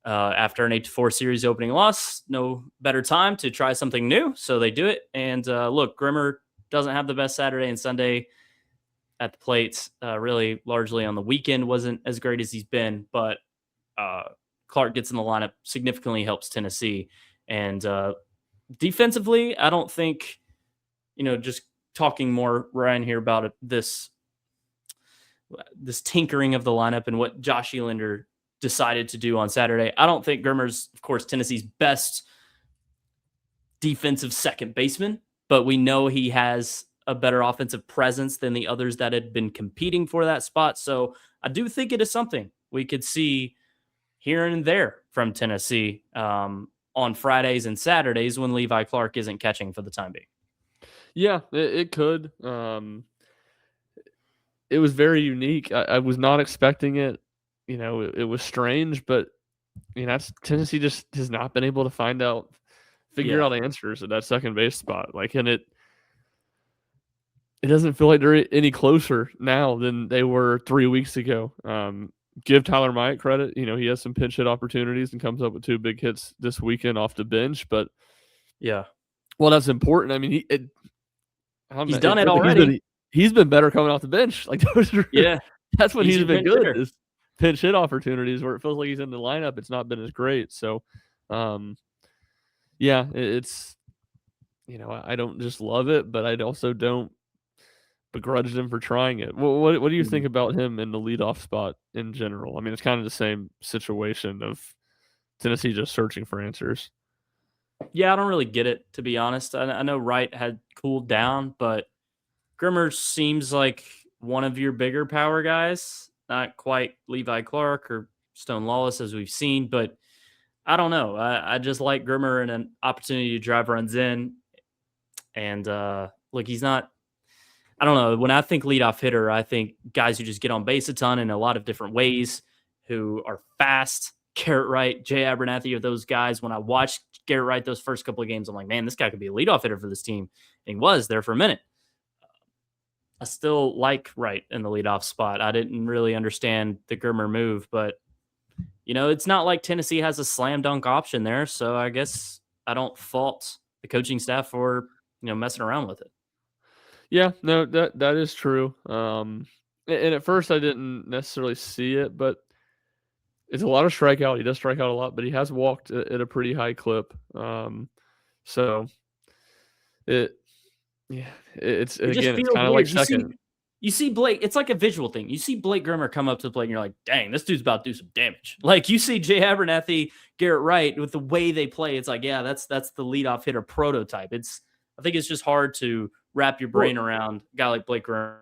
After an 8-4 series opening loss, no better time to try something new. So they do it. And look, Grimmer doesn't have the best Saturday and Sunday at the plate. Really, largely on the weekend, wasn't as great as he's been. But Clark gets in the lineup, significantly helps Tennessee. And defensively, I don't think, just talking more, Ryan, here about it, this tinkering of the lineup and what Josh Elander decided to do on Saturday. I don't think Grimmer's, of course, Tennessee's best defensive second baseman, but we know he has a better offensive presence than the others that had been competing for that spot. So I do think it is something we could see here and there from Tennessee on Fridays and Saturdays when Levi Clark isn't catching for the time being. Yeah, it could. It was very unique. I was not expecting it. It was strange, but Tennessee just has not been able to figure out answers at that second base spot. And it doesn't feel like they're any closer now than they were 3 weeks ago. Give Tyler Myatt credit. He has some pinch hit opportunities and comes up with 2 big hits this weekend off the bench. But yeah, well, that's important. I mean, he's done it already. He's been better coming off the bench. That's when he's been good. Is pinch hit opportunities where it feels like he's in the lineup. It's not been as great. So, yeah, it's I don't just love it, but I also don't begrudge them for trying it. What do you think about him in the leadoff spot in general? I mean, it's kind of the same situation of Tennessee just searching for answers. Yeah, I don't really get it, to be honest. I know Wright had cooled down, but Grimmer seems like one of your bigger power guys. Not quite Levi Clark or Stone Lawless as we've seen, but I don't know. I just like Grimmer and an opportunity to drive runs in. And look, he's not, I don't know. When I think leadoff hitter, I think guys who just get on base a ton in a lot of different ways, who are fast. Garrett Wright, Jay Abernathy are those guys. When I watched Garrett Wright those first couple of games, I'm like, man, this guy could be a leadoff hitter for this team. And he was there for a minute. I still like Wright in the leadoff spot. I didn't really understand the Grimmer move, but it's not like Tennessee has a slam dunk option there. So I guess I don't fault the coaching staff for, messing around with it. Yeah, no, that is true. And at first I didn't necessarily see it, but it's a lot of strikeout. He does strike out a lot, but he has walked at a pretty high clip. So it's again, it's kind of like second. You see Blake, it's like a visual thing. You see Blake Grimmer come up to the plate and you're like, dang, this dude's about to do some damage. Like you see Jay Abernathy, Garrett Wright with the way they play. It's like, yeah, that's the leadoff hitter prototype. I think it's just hard to wrap your brain around a guy like Blake Grimmer.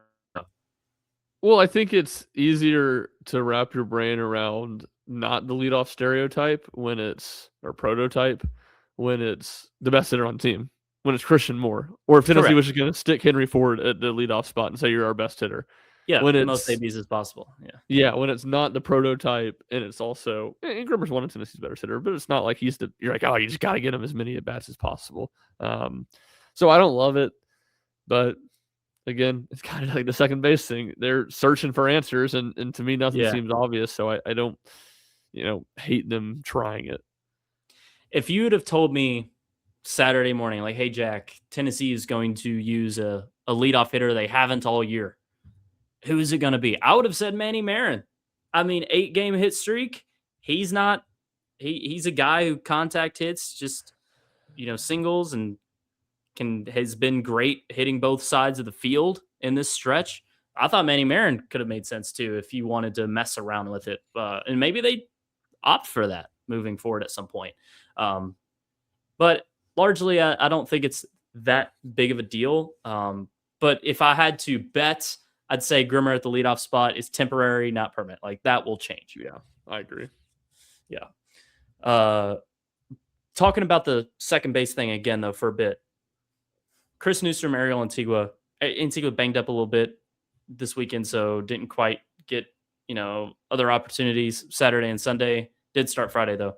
Well, I think it's easier to wrap your brain around not the leadoff stereotype or prototype when it's the best hitter on the team. When it's Christian Moore, or if Tennessee was just going to stick Henry Ford at the leadoff spot and say you're our best hitter. Yeah, when it's most ABs as possible. Yeah, when it's not the prototype, and it's also Grimmer's one of Tennessee's better hitter, but it's not like you're like, oh, you just got to get him as many at bats as possible. So I don't love it, but again, it's kind of like the second base thing. They're searching for answers, and to me, nothing seems obvious. So I don't, hate them trying it. If you would have told me Saturday morning, like, hey, Jack, Tennessee is going to use a leadoff hitter they haven't all year, who is it going to be? I would have said Manny Marin. I mean, 8-game hit streak. He's not. He's a guy who contact hits, just singles, and has been great hitting both sides of the field in this stretch. I thought Manny Marin could have made sense too if you wanted to mess around with it, and maybe they opt for that moving forward at some point. But largely, I don't think it's that big of a deal. But if I had to bet, I'd say Grimmer at the leadoff spot is temporary, not permanent. Like that will change. Yeah, I agree. Yeah. Talking about the second base thing again, though, for a bit. Chris Newsom, Ariel Antigua banged up a little bit this weekend, so didn't quite get other opportunities Saturday and Sunday. Did start Friday, though.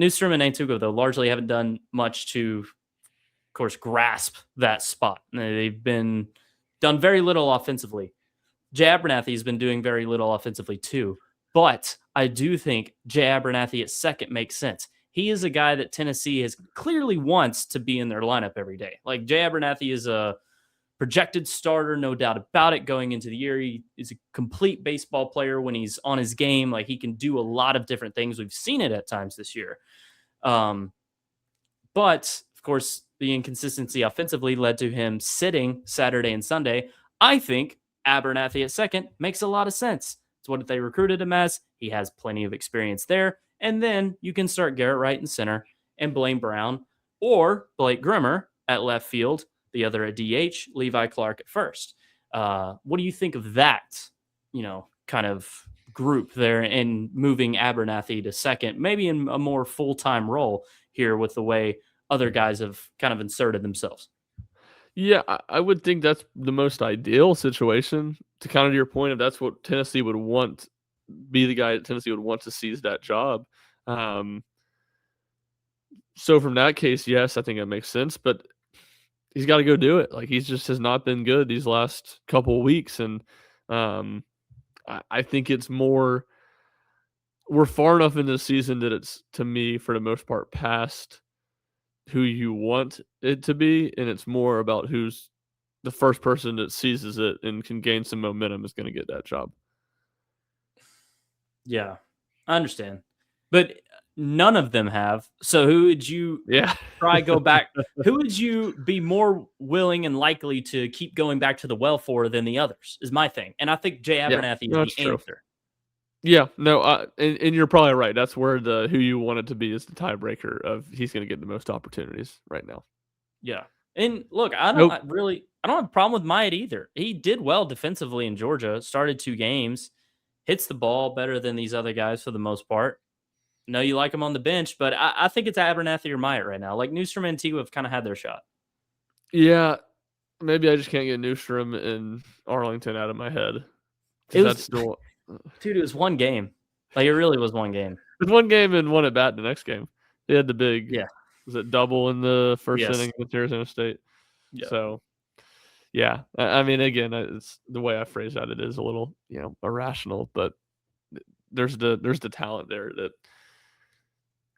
Newstrom and Antigua, though, largely haven't done much to, of course, grasp that spot. They've been done very little offensively. Jay Abernathy has been doing very little offensively, too. But I do think Jay Abernathy at second makes sense. He is a guy that Tennessee has clearly wants to be in their lineup every day. Like, Jay Abernathy is a projected starter, no doubt about it, going into the year. He is a complete baseball player when he's on his game. Like, he can do a lot of different things. We've seen it at times this year. But, of course, the inconsistency offensively led to him sitting Saturday and Sunday. I think Abernathy at second makes a lot of sense. It's what they recruited him as. He has plenty of experience there. And then you can start Garrett Wright in center and Blaine Brown or Blake Grimmer at left field, the other at DH, Levi Clark at first. What do you think of that, kind of group there and moving Abernathy to second, maybe in a more full-time role here with the way other guys have kind of inserted themselves? Yeah, I would think that's the most ideal situation. To kind of your point of that's what Tennessee would want, be the guy that Tennessee would want to seize that job. So from that case, yes, I think that makes sense, but he's got to go do it. Like, he just has not been good these last couple of weeks. And I think it's more, we're far enough into the season that it's, to me, for the most part, past who you want it to be. And it's more about who's the first person that seizes it and can gain some momentum is going to get that job. Yeah, I understand. But none of them have. So who would you try go back? Who would you be more willing and likely to keep going back to the well for than the others is my thing. And I think Jay Abernathy is the answer. Yeah, no, and you're probably right. That's where the who you want it to be is the tiebreaker of he's going to get the most opportunities right now. Yeah. And look, I don't have a problem with Myatt either. He did well defensively in Georgia, started 2 games, hits the ball better than these other guys for the most part. No, you like him on the bench, but I think it's Abernathy or Myatt right now. Like, Newstrom and Antigua have kind of had their shot. Yeah, maybe I just can't get Newstrom and Arlington out of my head. It was dude, it was one game. Like, it really was one game. It was one game and one at bat the next game. They had the big, was it double in the first inning with Arizona State? Yeah. So, yeah, I mean, again, it's the way I phrase that. It is a little, irrational, but there's the talent there that.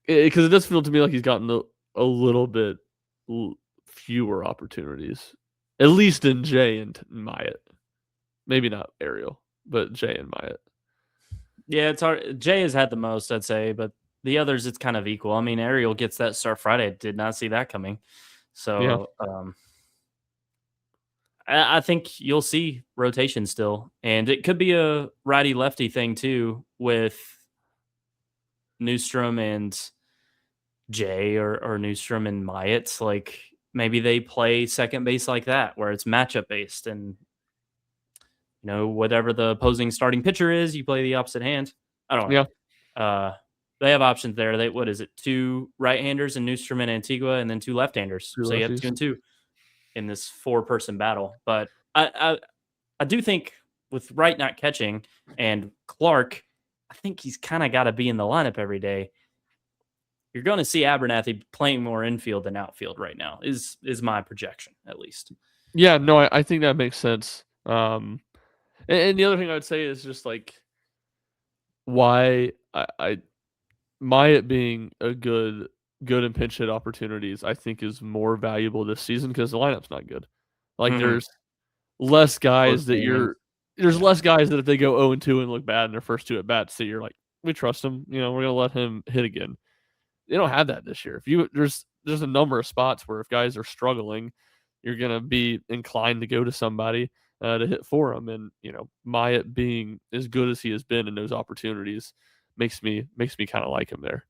Because it does feel to me like he's gotten a little bit fewer opportunities, at least in Jay and Myatt. Maybe not Ariel, but Jay and Myatt. Yeah, it's hard. Jay has had the most, I'd say, but the others, it's kind of equal. I mean, Ariel gets that start Friday. Did not see that coming. So I think you'll see rotation still. And it could be a righty-lefty thing, too, with Newstrom and Jay or Newstrom and Myatt. Like, maybe they play second base like that, where it's matchup based, and whatever the opposing starting pitcher is, you play the opposite hand. I don't know. Yeah. They have options there. What is it? 2 right-handers in Newstrom and Antigua, and then 2 left-handers. So you have 2 and 2 in this 4-person battle. But I do think with Wright not catching and Clark, I think he's kind of got to be in the lineup every day. You're going to see Abernathy playing more infield than outfield right now, is my projection, at least. Yeah, no, I think that makes sense. And the other thing I would say is just like why Myatt being a good and pinch hit opportunities, I think is more valuable this season because the lineup's not good. Like there's less guys less guys that if they go 0-2 and look bad in their first 2 at bats, that you're like, we trust him. We're gonna let him hit again. They don't have that this year. There's a number of spots where if guys are struggling, you're gonna be inclined to go to somebody to hit for them. And Myatt being as good as he has been in those opportunities makes me kind of like him there.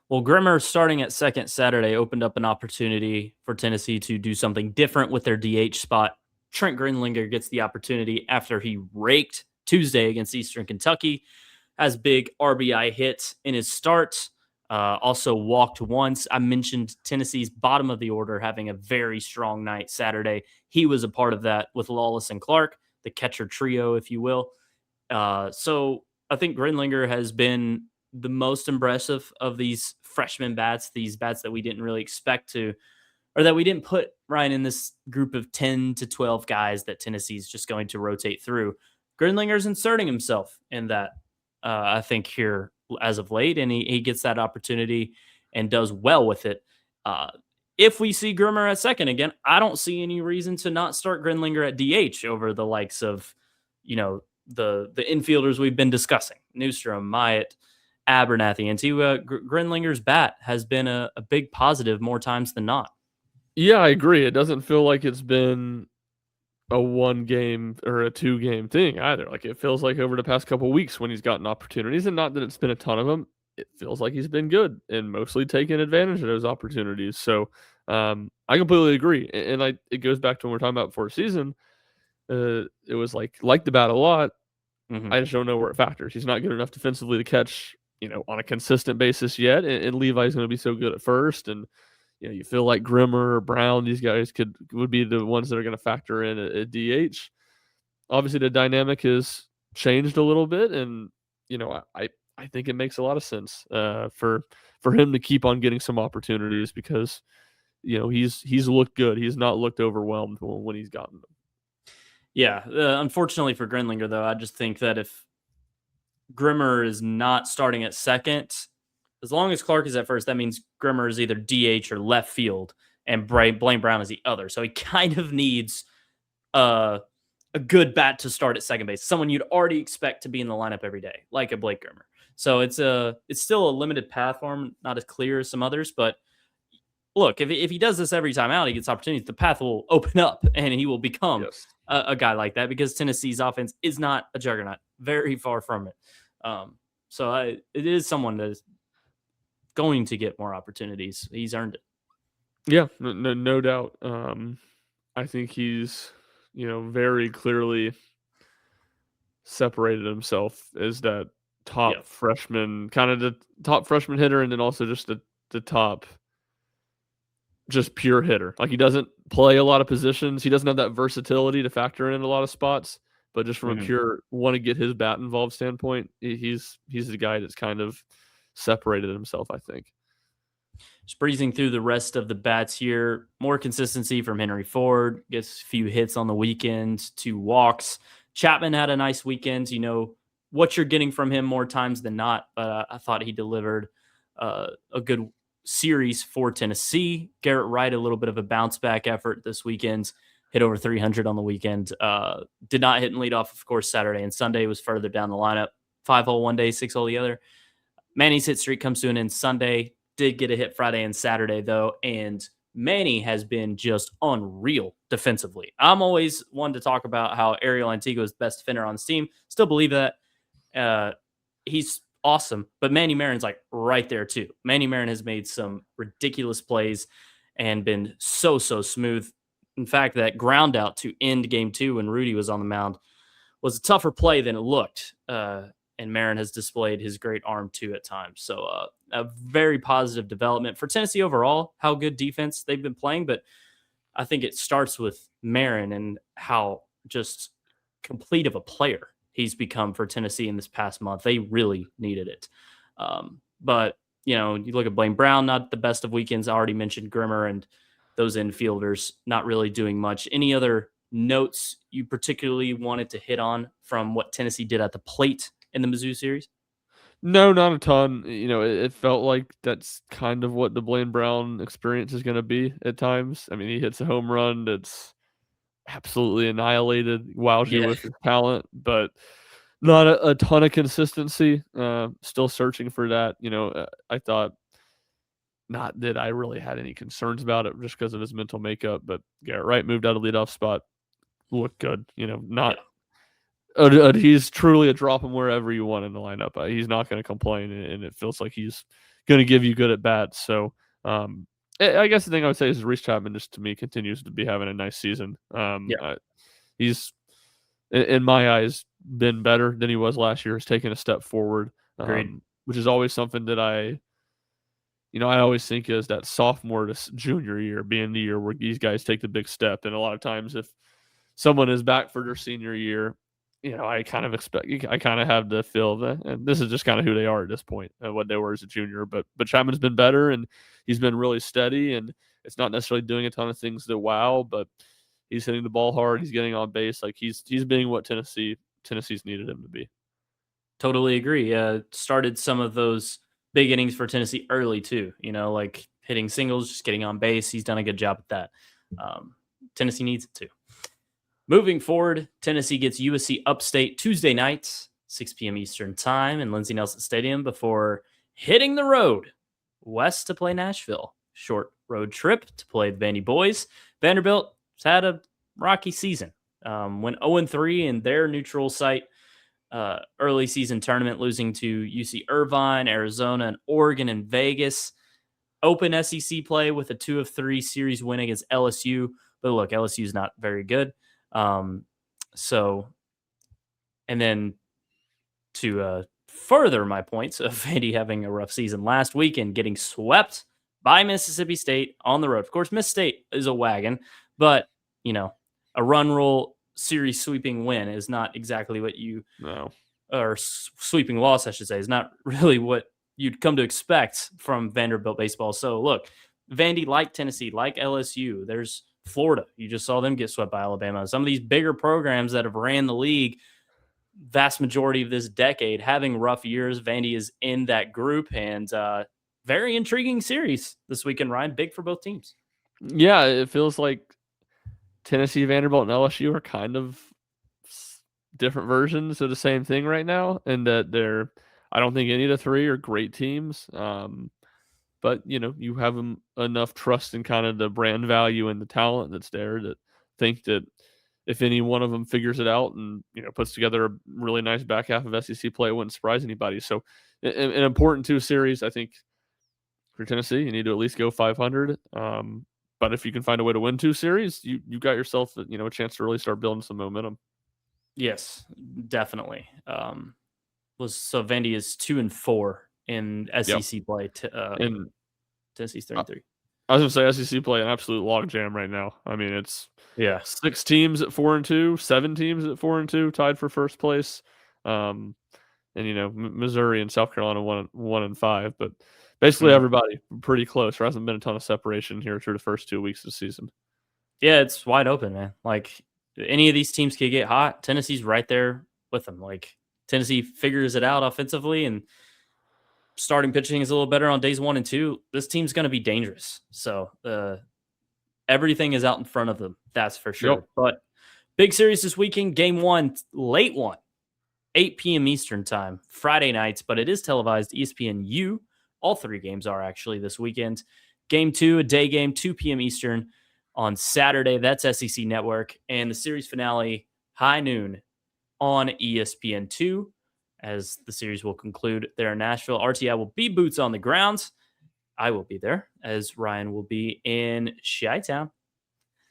Well, Grimmer starting at second Saturday opened up an opportunity for Tennessee to do something different with their DH spot. Trent Grinlinger gets the opportunity after he raked Tuesday against Eastern Kentucky, has big RBI hit in his start. Also walked once. I mentioned Tennessee's bottom of the order having a very strong night Saturday. He was a part of that with Lawless and Clark, the catcher trio, if you will. So I think Grinlinger has been the most impressive of these freshman bats, these bats that we didn't really expect to, or that we didn't put Ryan in this group of 10 to 12 guys that Tennessee's just going to rotate through. Grinlinger's inserting himself in that, I think, here as of late, and he gets that opportunity and does well with it. Uh, if we see Grimmer at second again, I don't see any reason to not start Grinlinger at DH over the likes of, the infielders we've been discussing, Newstrom, Myatt, Abernathy, and Grinlinger's bat has been a big positive more times than not. Yeah, I agree. It doesn't feel like it's been a 1 game or a 2 game thing either. Like, it feels like over the past couple weeks when he's gotten opportunities, and not that it's been a ton of them, it feels like he's been good and mostly taking advantage of those opportunities. So, I completely agree. And it goes back to when we're talking about before season. It was like the bat a lot. Mhm. I just don't know where it factors. He's not good enough defensively to catch, on a consistent basis yet. And Levi's going to be so good at first, and you feel like Grimmer or Brown, these guys would be the ones that are going to factor in at DH. Obviously, the dynamic has changed a little bit, and I think it makes a lot of sense for him to keep on getting some opportunities because he's looked good. He's not looked overwhelmed when he's gotten them. Yeah, unfortunately for Grinlinger, though, I just think that if Grimmer is not starting at second, as long as Clark is at first, that means Grimmer is either DH or left field, and Blaine Brown is the other. So he kind of needs a good bat to start at second base, someone you'd already expect to be in the lineup every day, like a Blake Grimmer. So it's still a limited path for him, not as clear as some others, but look, if he does this every time out, he gets opportunities. The path will open up, and he will become Yes. a guy like that because Tennessee's offense is not a juggernaut, very far from it. So it is someone that is going to get more opportunities. He's earned it. Yeah, no doubt. I think he's, very clearly separated himself as that top Yeah. freshman, kind of the top freshman hitter, and then also just the top, just pure hitter. Like, he doesn't play a lot of positions. He doesn't have that versatility to factor in a lot of spots. But just from a Mhm. pure want to get his bat involved standpoint, he's the guy that's kind of separated himself, I think. Just breezing through the rest of the bats here. More consistency from Henry Ford. Gets a few hits on the weekend, 2 walks. Chapman had a nice weekend. You know what you're getting from him more times than not. But I thought he delivered a good series for Tennessee. Garrett Wright, a little bit of a bounce back effort this weekend. Hit over 300 on the weekend. Did not hit and lead off, of course, Saturday and Sunday was further down the lineup. 5-hole one day, 6-hole the other. Manny's hit streak comes to an end Sunday. Did get a hit Friday and Saturday, though. And Manny has been just unreal defensively. I'm always one to talk about how Ariel Antigua is the best defender on this team. Still believe that. He's awesome. But Manny Marin's like right there, too. Manny Marin has made some ridiculous plays and been so smooth. In fact, that ground out to end game 2 when Rudy was on the mound was a tougher play than it looked. And Marin has displayed his great arm too at times. So a very positive development for Tennessee overall, how good defense they've been playing. But I think it starts with Marin and how just complete of a player he's become for Tennessee in this past month. They really needed it. But, you look at Blaine Brown, not the best of weekends. I already mentioned Grimmer and those infielders not really doing much. Any other notes you particularly wanted to hit on from what Tennessee did at the plate in the Mizzou series? No, not a ton. It felt like that's kind of what the Blaine Brown experience is going to be at times. I mean, he hits a home run that's absolutely annihilated, wows you Yeah. with his talent, but not a ton of consistency. Still searching for that. I thought not that I really had any concerns about it just because of his mental makeup, but Garrett Wright moved out of leadoff spot, looked good. Yeah. Not he's truly a drop him wherever you want in the lineup. He's not going to complain, and it feels like he's going to give you good at bats. So, I guess the thing I would say is Reese Chapman just to me continues to be having a nice season. Yeah. He's in my eyes been better than he was last year. He's taken a step forward, Agreed. which is always something that I always think is that sophomore to junior year being the year where these guys take the big step. And a lot of times, if someone is back for their senior year, I kind of I kind of have the feel that and this is just kind of who they are at this point, what they were as a junior. But Chapman's been better, and he's been really steady, and it's not necessarily doing a ton of things that wow, but he's hitting the ball hard. He's getting on base. Like he's being what Tennessee's needed him to be. Totally agree. Started some of those big innings for Tennessee early too. Like hitting singles, just getting on base. He's done a good job at that. Tennessee needs it too. Moving forward, Tennessee gets USC Upstate Tuesday night, 6 p.m. Eastern Time in Lindsey Nelson Stadium before hitting the road west to play Nashville. Short road trip to play the Vandy boys. Vanderbilt has had a rocky season. Went 0-3 in their neutral site early season tournament, losing to UC Irvine, Arizona, and Oregon and Vegas. Open SEC play with a 2-3 series win against LSU. But look, LSU is not very good. And then to further my points of Vandy having a rough season last weekend, getting swept by Mississippi State on the road. Of course, Miss State is a wagon, but a run rule series sweeping win is not exactly what you or sweeping loss, I should say, is not really what you'd come to expect from Vanderbilt baseball. So look, Vandy, like Tennessee, like LSU, there's Florida. You just saw them get swept by Alabama. Some of these bigger programs that have ran the league vast majority of this decade having rough years. Vandy is in that group, and very intriguing series this weekend, Ryan. Big for both teams. Yeah, it feels like Tennessee, Vanderbilt, and LSU are kind of different versions of the same thing right now, and that I don't think any of the three are great teams. But you have enough trust in kind of the brand value and the talent that's there to think that if any one of them figures it out and puts together a really nice back half of SEC play, it wouldn't surprise anybody. So an important two series, I think, for Tennessee. You need to at least go 500. But if you can find a way to win two series, you got yourself a chance to really start building some momentum. Yes, definitely. So Vandy is 2-4 in SEC play. And Tennessee's 3-3. I was gonna say SEC play an absolute logjam right now. I mean, it's 6 teams at 4-2, 7 teams at 4-2, tied for first place. And Missouri and South Carolina 1-5, but basically everybody pretty close. There hasn't been a ton of separation here through the first 2 weeks of the season. Yeah, it's wide open, man. Like any of these teams could get hot. Tennessee's right there with them. Like Tennessee figures it out offensively, and starting pitching is a little better on days 1 and 2. This team's going to be dangerous. So everything is out in front of them. That's for sure. Yep. But big series this weekend. Game 1, late one, 8 p.m. Eastern time, Friday nights, but it is televised ESPNU. All 3 games are actually this weekend. Game 2, a day game, 2 p.m. Eastern on Saturday. That's SEC Network. And the series finale, high noon on ESPN2. As the series will conclude there in Nashville. RTI will be boots on the ground. I will be there, as Ryan will be in Chi-Town.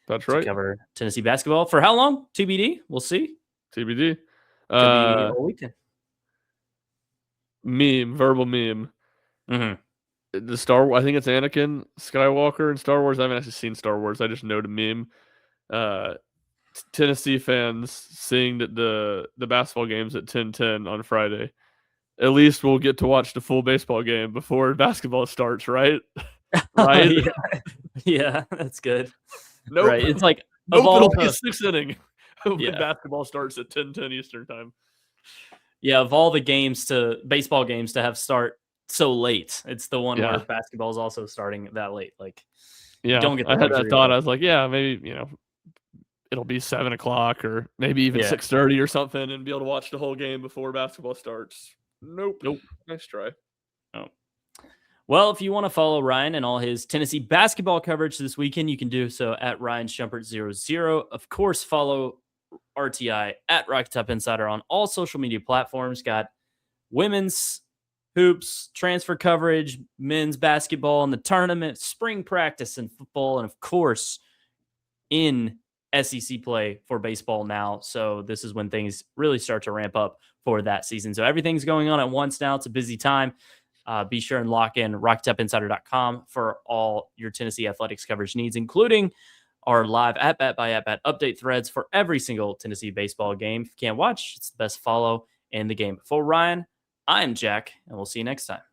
That's right. To cover Tennessee basketball. For how long? TBD. We'll see. TBD. Could be a weekend. Verbal meme. Mm-hmm. I think it's Anakin Skywalker in Star Wars. I haven't actually seen Star Wars. I just know the meme. Tennessee fans seeing that the basketball game's at 10:10 on Friday. At least we'll get to watch the full baseball game before basketball starts, right? Right? Yeah, that's good. Nope. Right. It's like it'll be a 6th inning when basketball starts at 10:10 Eastern time. Yeah, of all the baseball games to have start so late, it's the one where basketball is also starting that late. Like, don't get. I had that thought. I was like, maybe it'll be 7 o'clock or maybe even 6:30 or something, and be able to watch the whole game before basketball starts. Nope. Nice try. Oh. Well, if you want to follow Ryan and all his Tennessee basketball coverage this weekend, you can do so at Ryan Schumpert00. Of course, follow RTI at Rocket Top Insider on all social media platforms. Got women's hoops, transfer coverage, men's basketball in the tournament, spring practice and football, and of course, in SEC play for baseball now. So this is when things really start to ramp up for that season. So everything's going on at once now. It's a busy time. Be sure and lock in rocktopinsider.com for all your Tennessee athletics coverage needs, including our live at bat by at bat update threads for every single Tennessee baseball game. If you can't watch, it's the best follow in the game. For Ryan, I'm Jack, and we'll see you next time.